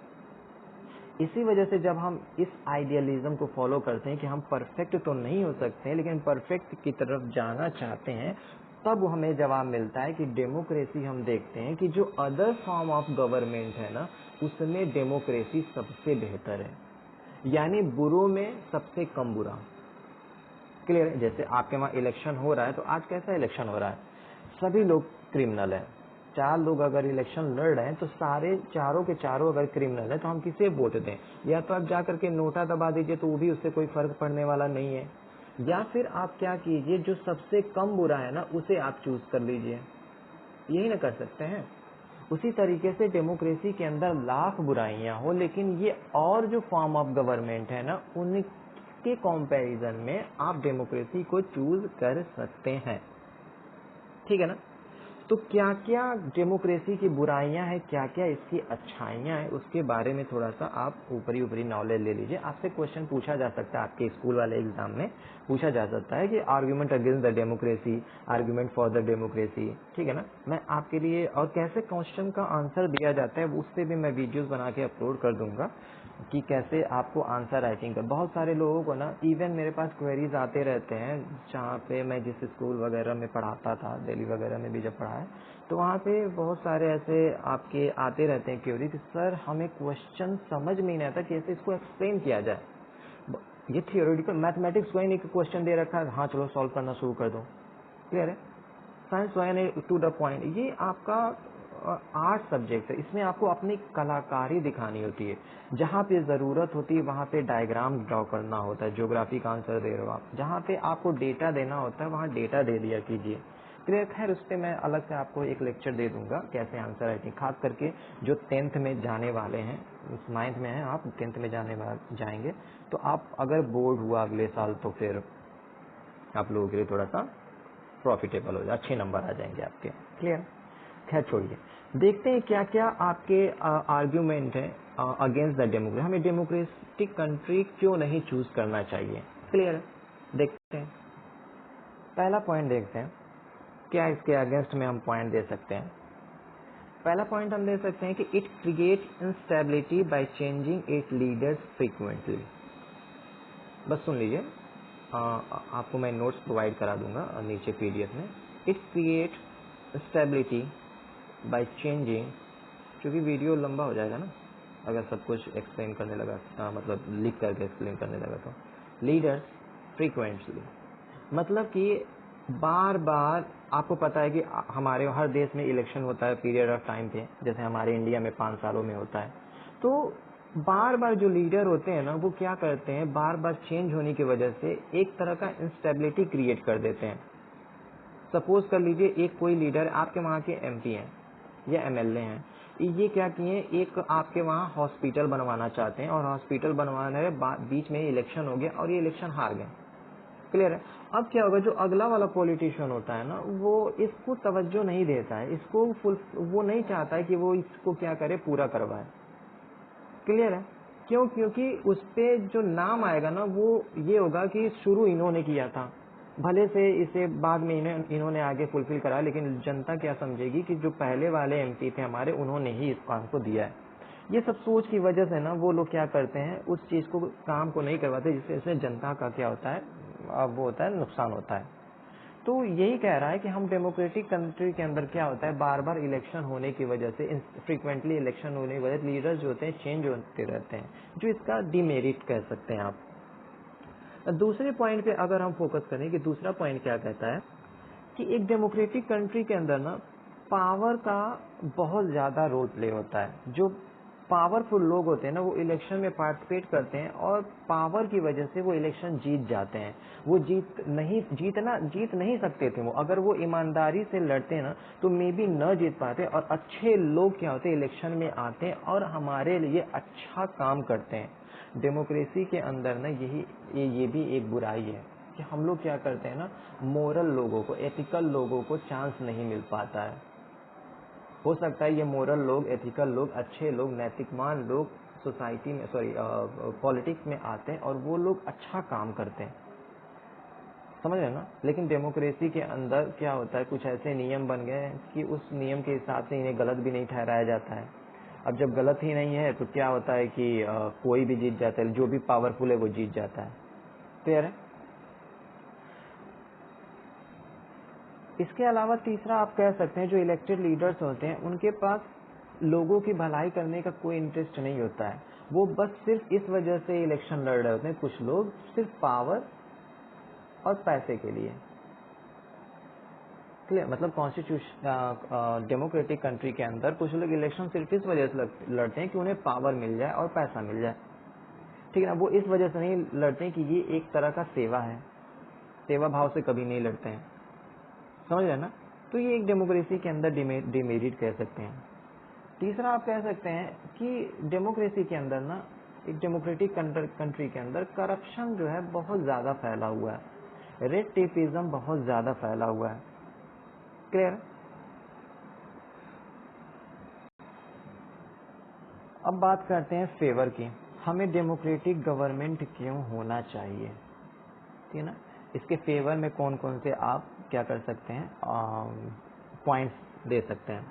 इसी वजह से जब हम इस आइडियलिज्म को फॉलो करते हैं कि हम परफेक्ट तो नहीं हो सकते हैं लेकिन परफेक्ट की तरफ जाना चाहते हैं, तब हमें जवाब मिलता है कि डेमोक्रेसी, हम देखते हैं कि जो अदर फॉर्म ऑफ गवर्नमेंट है ना, उसमें डेमोक्रेसी सबसे बेहतर है, यानी बुरों में सबसे कम बुरा। क्लियर है। जैसे आपके वहाँ इलेक्शन हो रहा है, तो आज कैसा इलेक्शन हो रहा है, सभी लोग क्रिमिनल है, 4 लोग अगर इलेक्शन लड़ रहे हैं तो सारे चारों के चारों अगर क्रिमिनल है तो हम किसे वोट दें, या तो आप जाकर के नोटा दबा दीजिए तो वो भी उससे कोई फर्क पड़ने वाला नहीं है, या फिर आप क्या कीजिए, जो सबसे कम बुरा है ना उसे आप चूज कर लीजिए, यही ना कर सकते हैं। उसी तरीके से डेमोक्रेसी के अंदर लाख बुराइयां हो, लेकिन ये और जो फॉर्म ऑफ गवर्नमेंट है ना, उनके कंपैरिजन में आप डेमोक्रेसी को चूज कर सकते हैं। ठीक है ना। तो क्या क्या डेमोक्रेसी की बुराइयां हैं, क्या क्या इसकी अच्छाइयां हैं, उसके बारे में थोड़ा सा आप ऊपरी ऊपरी नॉलेज ले लीजिए। आपसे क्वेश्चन पूछा जा सकता है, आपके स्कूल वाले एग्जाम में पूछा जा सकता है कि argument against the democracy, argument for the democracy. ठीक है ना। मैं आपके लिए, और कैसे क्वेश्चन का आंसर दिया जाता है उस पर भी मैं वीडियोज बना के अपलोड कर दूंगा कि कैसे आपको आंसर राइटिंग कर। बहुत सारे लोगों को ना इवन मेरे पास क्वेरीज आते रहते हैं, जहाँ पे मैं जिस स्कूल वगैरह में पढ़ाता था, दिल्ली वगैरह में भी जब पढ़ा है, तो वहाँ पे बहुत सारे ऐसे आपके आते रहते हैं क्वेरी कि सर हमें क्वेश्चन समझ में नहीं आता, कैसे इसको एक्सप्लेन किया जाए। ये थियोरेटिकल मैथमेटिक्स को ही क्वेश्चन दे रखा है, हाँ चलो सॉल्व करना शुरू कर दो। क्लियर है। साइंस वाले टू द पॉइंट, ये आपका आर्ट सब्जेक्ट है, इसमें आपको अपनी कलाकारी दिखानी होती है, जहाँ पे जरूरत होती है वहाँ पे डायग्राम ड्रॉ करना होता है, ज्योग्राफी का आंसर दे रहे हो आप, जहाँ पे आपको डेटा देना होता है वहाँ डेटा दे दिया कीजिए। क्लियर। खैर उस पर मैं अलग से आपको एक लेक्चर दे दूंगा कैसे आंसर राइटिंग, खास करके जो 10th में जाने वाले हैं, 9th में हैं आप, 10th में जाएंगे तो आप अगर बोर्ड हुआ अगले साल तो फिर आप लोगों के लिए थोड़ा सा प्रॉफिटेबल हो जाए, अच्छे नंबर आ जाएंगे आपके। क्लियर। खैर छोड़िए, देखते हैं क्या क्या आपके आर्ग्यूमेंट है अगेंस्ट द डेमोक्रेसी, हमें डेमोक्रेटिक कंट्री क्यों नहीं चूज करना चाहिए। क्लियर है। देखते हैं, पहला पॉइंट देखते हैं क्या इसके अगेंस्ट में हम पॉइंट दे सकते हैं। पहला पॉइंट हम दे सकते हैं कि it create instability by changing it leaders frequently. बस सुन लीजिए, आपको मैं नोट्स प्रोवाइड करा दूंगा नीचे पीडीएफ में। It create stability by changing, क्योंकि वीडियो लंबा हो जाएगा ना अगर सब कुछ एक्सप्लेन करने लगा, मतलब लिख करके एक्सप्लेन करने लगा तो। लीडर्स फ्रीक्वेंटली मतलब कि बार बार, आपको पता है कि हमारे हर देश में इलेक्शन होता है पीरियड ऑफ टाइम पे, जैसे हमारे इंडिया में 5 सालों में होता है। तो बार बार जो लीडर होते हैं ना, वो क्या करते हैं, बार बार चेंज होने की वजह से एक तरह का इंस्टेबिलिटी क्रिएट कर देते हैं। सपोज कर लीजिए एक कोई लीडर आपके वहाँ के एमपी हैं या एमएलए हैं, ये क्या किए, एक आपके वहाँ हॉस्पिटल बनवाना चाहते हैं और हॉस्पिटल बनवाने के बीच में इलेक्शन हो गया और ये इलेक्शन हार गए। क्लियर है। अब क्या होगा, जो अगला वाला पॉलिटिशियन होता है ना, वो इसको तवज्जो नहीं देता है, इसको वो नहीं चाहता है कि वो इसको क्या करे, पूरा करवाए। क्लियर है। क्यों? क्योंकि उस पे जो नाम आएगा ना, वो ये होगा कि शुरू इन्होंने किया था, भले से इसे बाद में इन्होंने आगे फुलफिल करा, लेकिन जनता क्या समझेगी कि जो पहले वाले एमपी थे हमारे, उन्होंने ही इस काम को दिया है। ये सब सोच की वजह से ना वो लोग क्या करते हैं, उस चीज को, काम को नहीं करवाते, जिससे जनता का क्या होता है, वो होता है, नुकसान होता है। तो यही कह रहा है कि हम डेमोक्रेटिक कंट्री के अंदर क्या होता है, बार बार इलेक्शन होने की वजह से, फ्रीक्वेंटली इलेक्शन होने की वजह से लीडर्स जो होते हैं चेंज होते रहते हैं, जो इसका डिमेरिट कह सकते हैं आप। दूसरे पॉइंट पे अगर हम फोकस करें कि दूसरा पॉइंट क्या कहता है कि एक डेमोक्रेटिक कंट्री के अंदर ना पावर का बहुत ज्यादा रोल प्ले होता है। जो पावरफुल लोग होते हैं ना, वो इलेक्शन में पार्टिसिपेट करते हैं और पावर की वजह से वो इलेक्शन जीत जाते हैं। वो जीत नहीं सकते थे। वो अगर वो ईमानदारी से लड़ते ना तो मे बी न जीत पाते, और अच्छे लोग क्या होते हैं, इलेक्शन में आते हैं और हमारे लिए अच्छा काम करते हैं। डेमोक्रेसी के अंदर ना ये भी एक बुराई है कि हम लोग क्या करते हैं ना, मोरल लोगों को, एथिकल लोगों को चांस नहीं मिल पाता है। हो सकता है ये मोरल लोग, एथिकल लोग, अच्छे लोग, नैतिकमान लोग सोसाइटी में, पॉलिटिक्स में आते हैं और वो लोग अच्छा काम करते हैं, समझ रहे हैं ना। लेकिन डेमोक्रेसी के अंदर क्या होता है, कुछ ऐसे नियम बन गए हैं कि उस नियम के हिसाब से इन्हें गलत भी नहीं ठहराया जाता है। अब जब गलत ही नहीं है तो क्या होता है कि कोई भी जीत जाता है, जो भी पावरफुल है वो जीत जाता है। क्लियर है। इसके अलावा तीसरा आप कह सकते हैं, जो इलेक्टेड लीडर्स होते हैं उनके पास लोगों की भलाई करने का कोई इंटरेस्ट नहीं होता है। वो बस सिर्फ इस वजह से इलेक्शन लड़ रहे होते हैं, कुछ लोग सिर्फ पावर और पैसे के लिए। क्लियर। मतलब कॉन्स्टिट्यूशन, डेमोक्रेटिक कंट्री के अंदर कुछ लोग इलेक्शन सिर्फ इस वजह से लड़ते हैं कि उन्हें पावर मिल जाए और पैसा मिल जाए, ठीक है ना। वो इस वजह से नहीं लड़ते कि ये एक तरह का सेवा है, सेवा भाव से कभी नहीं लड़ते हैं, समझ रहे ना। तो ये एक डेमोक्रेसी के अंदर डिमेरिट कह सकते हैं। तीसरा आप कह सकते हैं कि डेमोक्रेसी के अंदर ना, एक डेमोक्रेटिक कंट्री के अंदर करप्शन जो है बहुत ज्यादा फैला हुआ है, रेड टेपिज्म बहुत ज्यादा फैला हुआ है। क्लियर। अब बात करते हैं फेवर की। हमें डेमोक्रेटिक गवर्नमेंट क्यों होना चाहिए, ठीक है ना। इसके फेवर में कौन कौन से आप क्या कर सकते हैं, पॉइंट्स दे सकते हैं।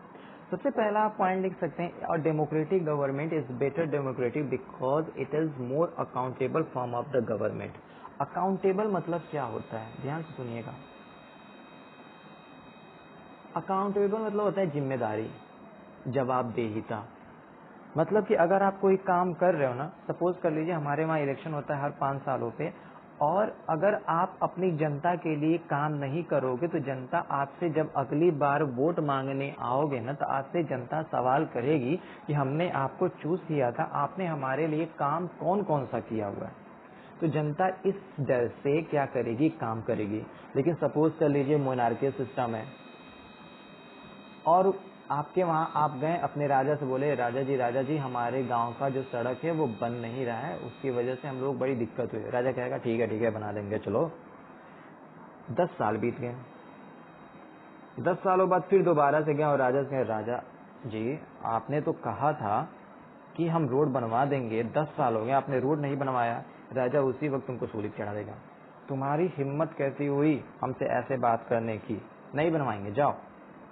सबसे पहला आप पॉइंट लिख सकते हैं, और democratic government is better democratic because it is more accountable form of the government. Accountable मतलब क्या होता है, ध्यान से सुनिएगा। अकाउंटेबल मतलब होता है जिम्मेदारी, जवाबदेहिता। मतलब कि अगर आप कोई काम कर रहे हो ना, सपोज कर लीजिए हमारे वहाँ इलेक्शन होता है हर 5 सालों पे, और अगर आप अपनी जनता के लिए काम नहीं करोगे तो जनता आपसे जब अगली बार वोट मांगने आओगे ना, तो आपसे जनता सवाल करेगी कि हमने आपको चूज किया था, आपने हमारे लिए काम कौन कौन सा किया हुआ है। तो जनता इस डर से क्या करेगी, काम करेगी। लेकिन सपोज कर लीजिए मोनार्की सिस्टम है और आपके वहाँ आप गए, अपने राजा से बोले, राजा जी हमारे गांव का जो सड़क है वो बन नहीं रहा है, उसकी वजह से हम लोग बड़ी दिक्कत हुई। राजा कहेगा ठीक है बना देंगे, चलो। 10 साल बीत गए, 10 सालों बाद फिर दोबारा से गया और राजा से कहे, राजा जी आपने तो कहा था कि हम रोड बनवा देंगे, 10 साल हो गए आपने रोड नहीं बनवाया। राजा उसी वक्त तुमको सूली चढ़ा देगा, तुम्हारी हिम्मत कैसी हुई हमसे ऐसे बात करने की, नहीं बनवाएंगे, जाओ।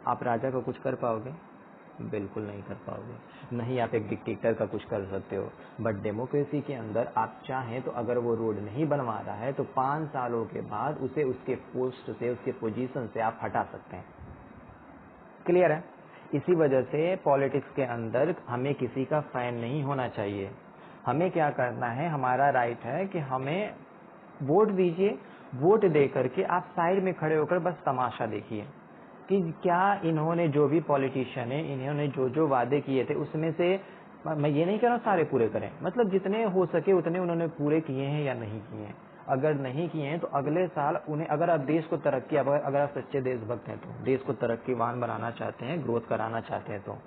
आप राजा को कुछ कर पाओगे, बिल्कुल नहीं कर पाओगे। नहीं आप एक डिक्टेटर का कुछ कर सकते हो, बट डेमोक्रेसी के अंदर आप चाहें तो अगर वो रोड नहीं बनवा रहा है तो 5 सालों के बाद उसे उसके पोस्ट से, उसके पोजीशन से आप हटा सकते हैं। क्लियर है। इसी वजह से पॉलिटिक्स के अंदर हमें किसी का फैन नहीं होना चाहिए। हमें क्या करना है, हमारा राइट है कि हमें वोट दीजिए, वोट दे करके आप साइड में खड़े होकर बस तमाशा देखिए कि क्या इन्होंने, जो भी पॉलिटिशियन है, इन्होंने जो जो वादे किए थे उसमें से, मैं ये नहीं कह रहा सारे पूरे करें, मतलब जितने हो सके उतने उन्होंने पूरे किए हैं या नहीं किए हैं। अगर नहीं किए हैं तो अगले साल उन्हें, अगर आप देश को तरक्की, अगर आप सच्चे देशभक्त हैं तो देश को तरक्कीवान बनाना चाहते हैं, ग्रोथ कराना चाहते हैं तो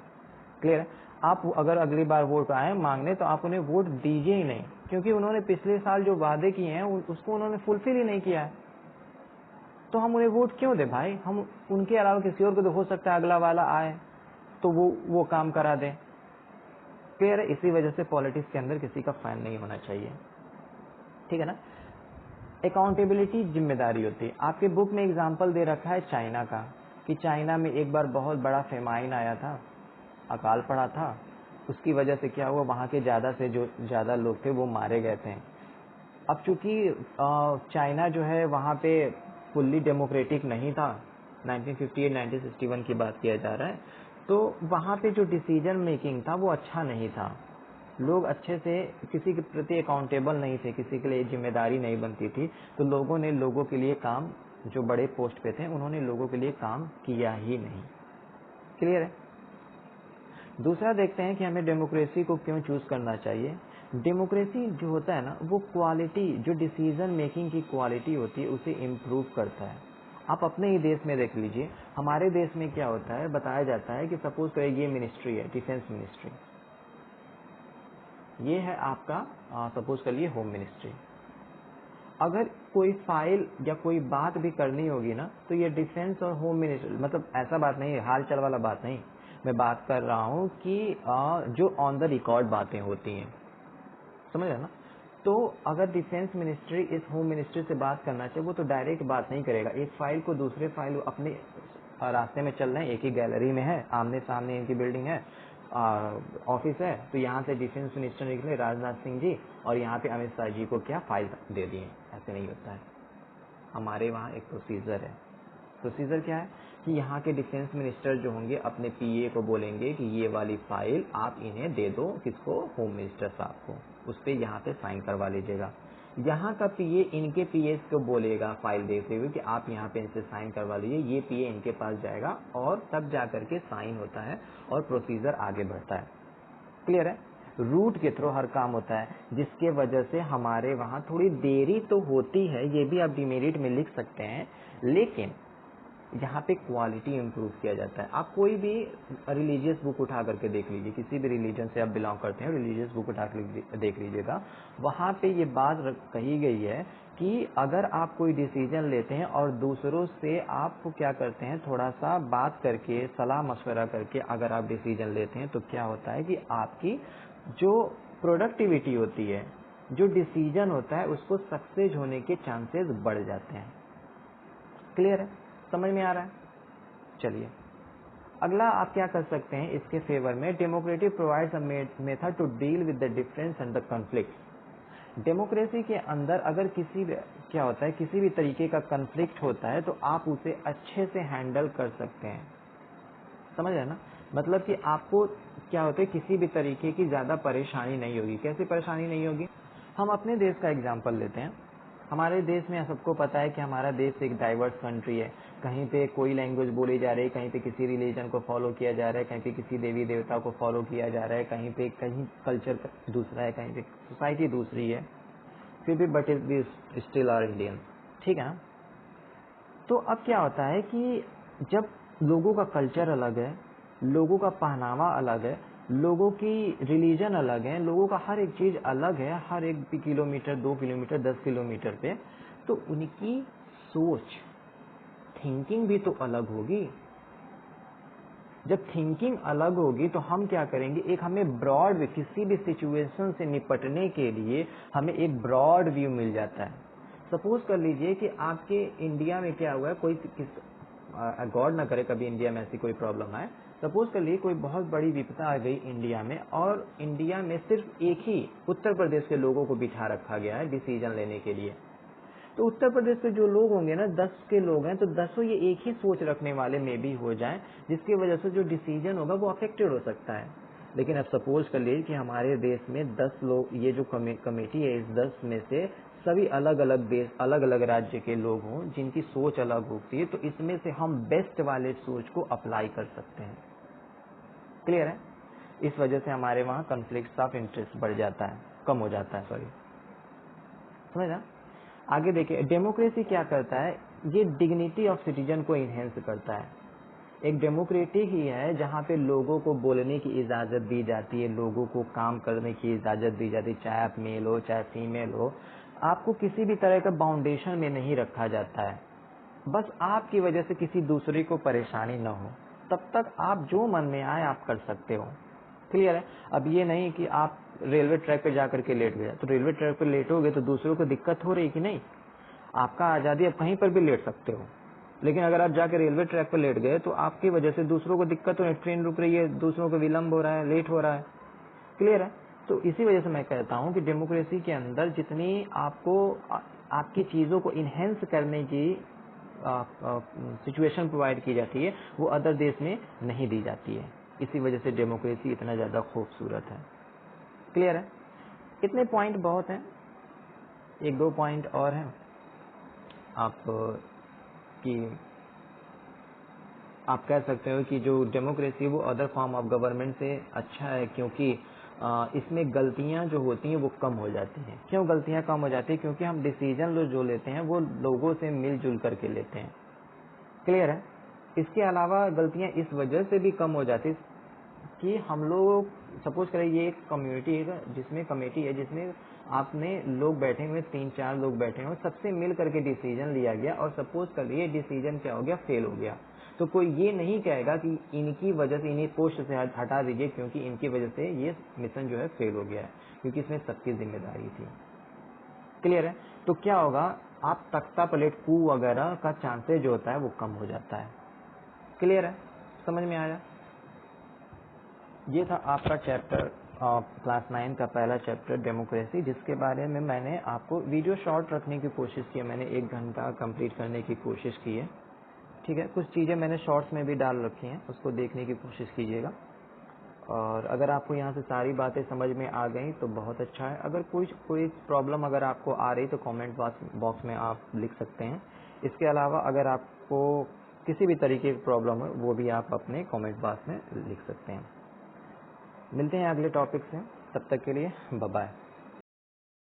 क्लियर है। आप अगर अगली बार वोट आए मांगने तो आप उन्हें वोट दीजिए ही नहीं, क्योंकि उन्होंने पिछले साल जो वादे किए हैं उसको उन्होंने फुलफिल ही नहीं किया है। तो हम उन्हें वोट क्यों दे भाई, हम उनके अलावा किसी और को, तो हो सकता है अगला वाला आए तो वो काम करा दे। क्लियर है। इसी वजह से पॉलिटिक्स के अंदर किसी का फैन नहीं होना चाहिए, ठीक है ना। अकाउंटेबिलिटी जिम्मेदारी होती है। आपके बुक में एग्जाम्पल दे रखा है चाइना का, कि चाइना में एक बार बहुत बड़ा फेमाइन आया था, अकाल पड़ा था, उसकी वजह से क्या हुआ, वहां के ज्यादा से जो ज्यादा लोग थे वो मारे गए थे। अब चूंकि चाइना जो है वहाँ पे फुल्ली डेमोक्रेटिक नहीं था, 1958-1961 की बात किया जा रहा है, तो वहाँ पे जो डिसीजन मेकिंग था वो अच्छा नहीं था। लोग अच्छे से किसी के प्रति अकाउंटेबल नहीं थे, किसी के लिए जिम्मेदारी नहीं बनती थी, तो लोगों ने लोगों के लिए काम, जो बड़े पोस्ट पे थे उन्होंने लोगों के लिए काम किया ही नहीं। क्लियर है? दूसरा देखते हैं कि हमें डेमोक्रेसी को क्यों चूज करना चाहिए। डेमोक्रेसी जो होता है ना, वो क्वालिटी, जो डिसीजन मेकिंग की क्वालिटी होती है उसे इम्प्रूव करता है। आप अपने ही देश में देख लीजिए, हमारे देश में क्या होता है, बताया जाता है कि सपोज करें ये मिनिस्ट्री है, डिफेंस मिनिस्ट्री, ये है आपका सपोज कर लिए होम मिनिस्ट्री। अगर कोई फाइल या कोई बात भी करनी होगी ना, तो ये डिफेंस और होम मिनिस्ट्री, मतलब ऐसा बात नहीं है, हाल चाल वाला बात नहीं, मैं बात कर रहा हूँ कि जो ऑन द रिकॉर्ड बातें होती हैं, समझ रहे ना। तो अगर डिफेंस मिनिस्ट्री इस होम मिनिस्ट्री से बात करना चाहिए, वो तो डायरेक्ट बात नहीं करेगा। एक फाइल को दूसरे फाइल अपने रास्ते में चल रहे हैं, एक ही गैलरी में है, आमने सामने इनकी बिल्डिंग है, ऑफिस है, तो यहाँ से डिफेंस मिनिस्टर निकले राजनाथ सिंह जी और यहाँ पे अमित शाह जी को क्या फाइल दे दिए। ऐसे नहीं होता है, हमारे वहाँ एक प्रोसीजर है। प्रोसीजर क्या है कि यहाँ के डिफेंस मिनिस्टर जो होंगे अपने पीए को बोलेंगे कि ये वाली फाइल आप इन्हें दे दो, किसको, होम मिनिस्टर साहब को, उस पर यहाँ पे साइन करवा लीजिएगा। यहाँ का पीए इनके पीए को बोलेगा फाइल देते हुए कि आप यहाँ पे इनसे साइन करवा लीजिए, ये पीए इनके पास जाएगा और तब जा करके साइन होता है और प्रोसीजर आगे बढ़ता है। क्लियर है? रूट के थ्रू हर काम होता है, जिसके वजह से हमारे वहाँ थोड़ी देरी तो होती है, ये भी आप डिमेरिट में लिख सकते हैं, लेकिन यहाँ पे क्वालिटी इंप्रूव किया जाता है। आप कोई भी रिलीजियस बुक उठा करके देख लीजिए, किसी भी रिलीजन से आप बिलोंग करते हैं, रिलीजियस बुक उठा कर देख लीजिएगा, वहाँ पे ये बात कही गई है कि अगर आप कोई डिसीजन लेते हैं और दूसरों से आप क्या करते हैं, थोड़ा सा बात करके, सलाह मशवरा करके अगर आप डिसीजन लेते हैं, तो क्या होता है कि आपकी जो प्रोडक्टिविटी होती है, जो डिसीजन होता है, उसको सक्सेस होने के चांसेस बढ़ जाते हैं। क्लियर है? समझ में आ रहा है? चलिए अगला आप क्या कर सकते हैं इसके फेवर में, democratic provides a method to deal with the difference and the conflict. Democracy के अंदर अगर क्या होता है, किसी भी तरीके का कॉन्फ्लिक्ट होता है तो आप उसे अच्छे से हैंडल कर सकते हैं। समझ रहे ना, मतलब कि आपको क्या होता है, किसी भी तरीके की ज्यादा परेशानी नहीं होगी। कैसी परेशानी नहीं होगी? हम अपने देश का एग्जाम्पल लेते हैं। हमारे देश में सबको पता है कि हमारा देश एक डाइवर्स कंट्री है, कहीं पे कोई लैंग्वेज बोली जा रही है, कहीं पे किसी रिलीजन को फॉलो किया जा रहा है, कहीं पे किसी देवी देवता को फॉलो किया जा रहा है, कहीं कल्चर दूसरा है, कहीं पे सोसाइटी दूसरी है, फिर भी but we still are Indian. ठीक है ना? तो अब क्या होता है कि जब लोगों का कल्चर अलग है, लोगों का पहनावा अलग है, लोगों की रिलीजन अलग है, लोगों का हर एक चीज अलग है, हर एक किलोमीटर, 2 किलोमीटर, 10 किलोमीटर पे, तो उनकी सोच, थिंकिंग भी तो अलग होगी। जब थिंकिंग अलग होगी तो हम क्या करेंगे, एक हमें ब्रॉड, किसी भी सिचुएशन से निपटने के लिए हमें एक ब्रॉड व्यू मिल जाता है। सपोज कर लीजिए कि आपके इंडिया में क्या हुआ है, कोई गॉड ना करे कभी इंडिया में ऐसी कोई प्रॉब्लम आए, सपोज कर लीजिए कोई बहुत बड़ी विपदा आ गई इंडिया में, और इंडिया में सिर्फ एक ही उत्तर प्रदेश के लोगों को बिठा रखा गया है डिसीजन लेने के लिए। तो उत्तर प्रदेश के जो लोग होंगे ना, 10 के लोग हैं, तो 10 ये एक ही सोच रखने वाले में भी हो जाएं, जिसकी वजह से जो डिसीजन होगा वो अफेक्टेड हो सकता है। लेकिन अब सपोज कर लीजिए कि हमारे देश में 10 लोग, ये जो कमेटी है, इस 10 में से सभी अलग अलग देश, अलग अलग राज्य के लोग हों, जिनकी सोच अलग होती है, तो इसमें से हम बेस्ट वाले सोच को अप्लाई कर सकते हैं। क्लियर है? इस वजह से हमारे वहाँ कॉन्फ्लिक्ट ऑफ इंटरेस्ट बढ़ जाता है, कम हो जाता है, सॉरी। समझा? आगे देखिए, डेमोक्रेसी क्या करता है, ये डिग्निटी ऑफ सिटीजन को इनहेंस करता है। एक डेमोक्रेटिक ही है जहाँ पे लोगों को बोलने की इजाजत दी जाती है, लोगों को काम करने की इजाजत दी जाती है, चाहे आप मेल हो चाहे फीमेल हो, आपको किसी भी तरह का बाउंडेशन में नहीं रखा जाता है। बस आपकी वजह से किसी दूसरे को परेशानी न हो, तब तक आप जो मन में आए आप कर सकते हो। क्लियर है? अब ये नहीं कि आप रेलवे ट्रैक पे जाकर के लेट गए, तो रेलवे ट्रैक पे लेटोगे तो दूसरों को दिक्कत हो रही कि नहीं? आपका आजादी, आप कहीं पर भी लेट सकते हो, लेकिन अगर आप जाकर रेलवे ट्रैक पर लेट गए तो आपकी वजह से दूसरों को दिक्कत हो रही है, ट्रेन रुक रही है, दूसरों को विलंब हो रहा है, लेट हो रहा है। क्लियर है? तो इसी वजह से मैं कहता हूँ कि डेमोक्रेसी के अंदर जितनी आपको आपकी चीज़ों को इन्हेंस करने की सिचुएशन प्रोवाइड की जाती है, वो अदर देश में नहीं दी जाती है। इसी वजह से डेमोक्रेसी इतना ज़्यादा खूबसूरत है। क्लियर है? इतने पॉइंट बहुत हैं, एक दो पॉइंट और हैं आप कि आप कह सकते हो कि जो डेमोक्रेसी वो अदर फॉर्म ऑफ गवर्नमेंट से अच्छा है, क्योंकि इसमें गलतियां जो होती हैं वो कम हो जाती हैं। क्यों गलतियां कम हो जाती हैं? क्योंकि हम डिसीजन जो लेते हैं वो लोगों से मिलजुल करके लेते हैं। क्लियर है? इसके अलावा गलतियां इस वजह से भी कम हो जाती कि हम लोग सपोज करें ये एक कम्युनिटी है, जिसमें कमेटी है, जिसमें आपने लोग बैठे हुए 3-4 लोग बैठे हुए, सबसे मिल करके डिसीजन लिया गया और सपोज करिए डिसीजन क्या हो गया, फेल हो गया। तो कोई ये नहीं कहेगा कि इनकी वजह से इन्हें पोस्ट से हटा दीजिए क्योंकि इनकी वजह से ये मिशन जो है फेल हो गया है, क्योंकि इसमें सबकी जिम्मेदारी थी। क्लियर है? तो क्या होगा, आप तख्ता पलट कू वगैरह का चांसेस जो होता है वो कम हो जाता है। क्लियर है? समझ में आया? ये था आपका चैप्टर क्लास 9 का पहला चैप्टर डेमोक्रेसी, जिसके बारे में मैंने आपको वीडियो शॉर्ट रखने की कोशिश की है। मैंने 1 घंटा कंप्लीट करने की कोशिश की है। ठीक है, कुछ चीज़ें मैंने शॉर्ट्स में भी डाल रखी हैं, उसको देखने की कोशिश कीजिएगा। और अगर आपको यहाँ से सारी बातें समझ में आ गई तो बहुत अच्छा है। अगर कोई प्रॉब्लम अगर आपको आ रही तो कमेंट बॉक्स में आप लिख सकते हैं। इसके अलावा अगर आपको किसी भी तरीके की प्रॉब्लम हो वो भी आप अपने कमेंट बॉक्स में लिख सकते हैं। मिलते हैं अगले टॉपिक से, तब तक के लिए बाय बाय।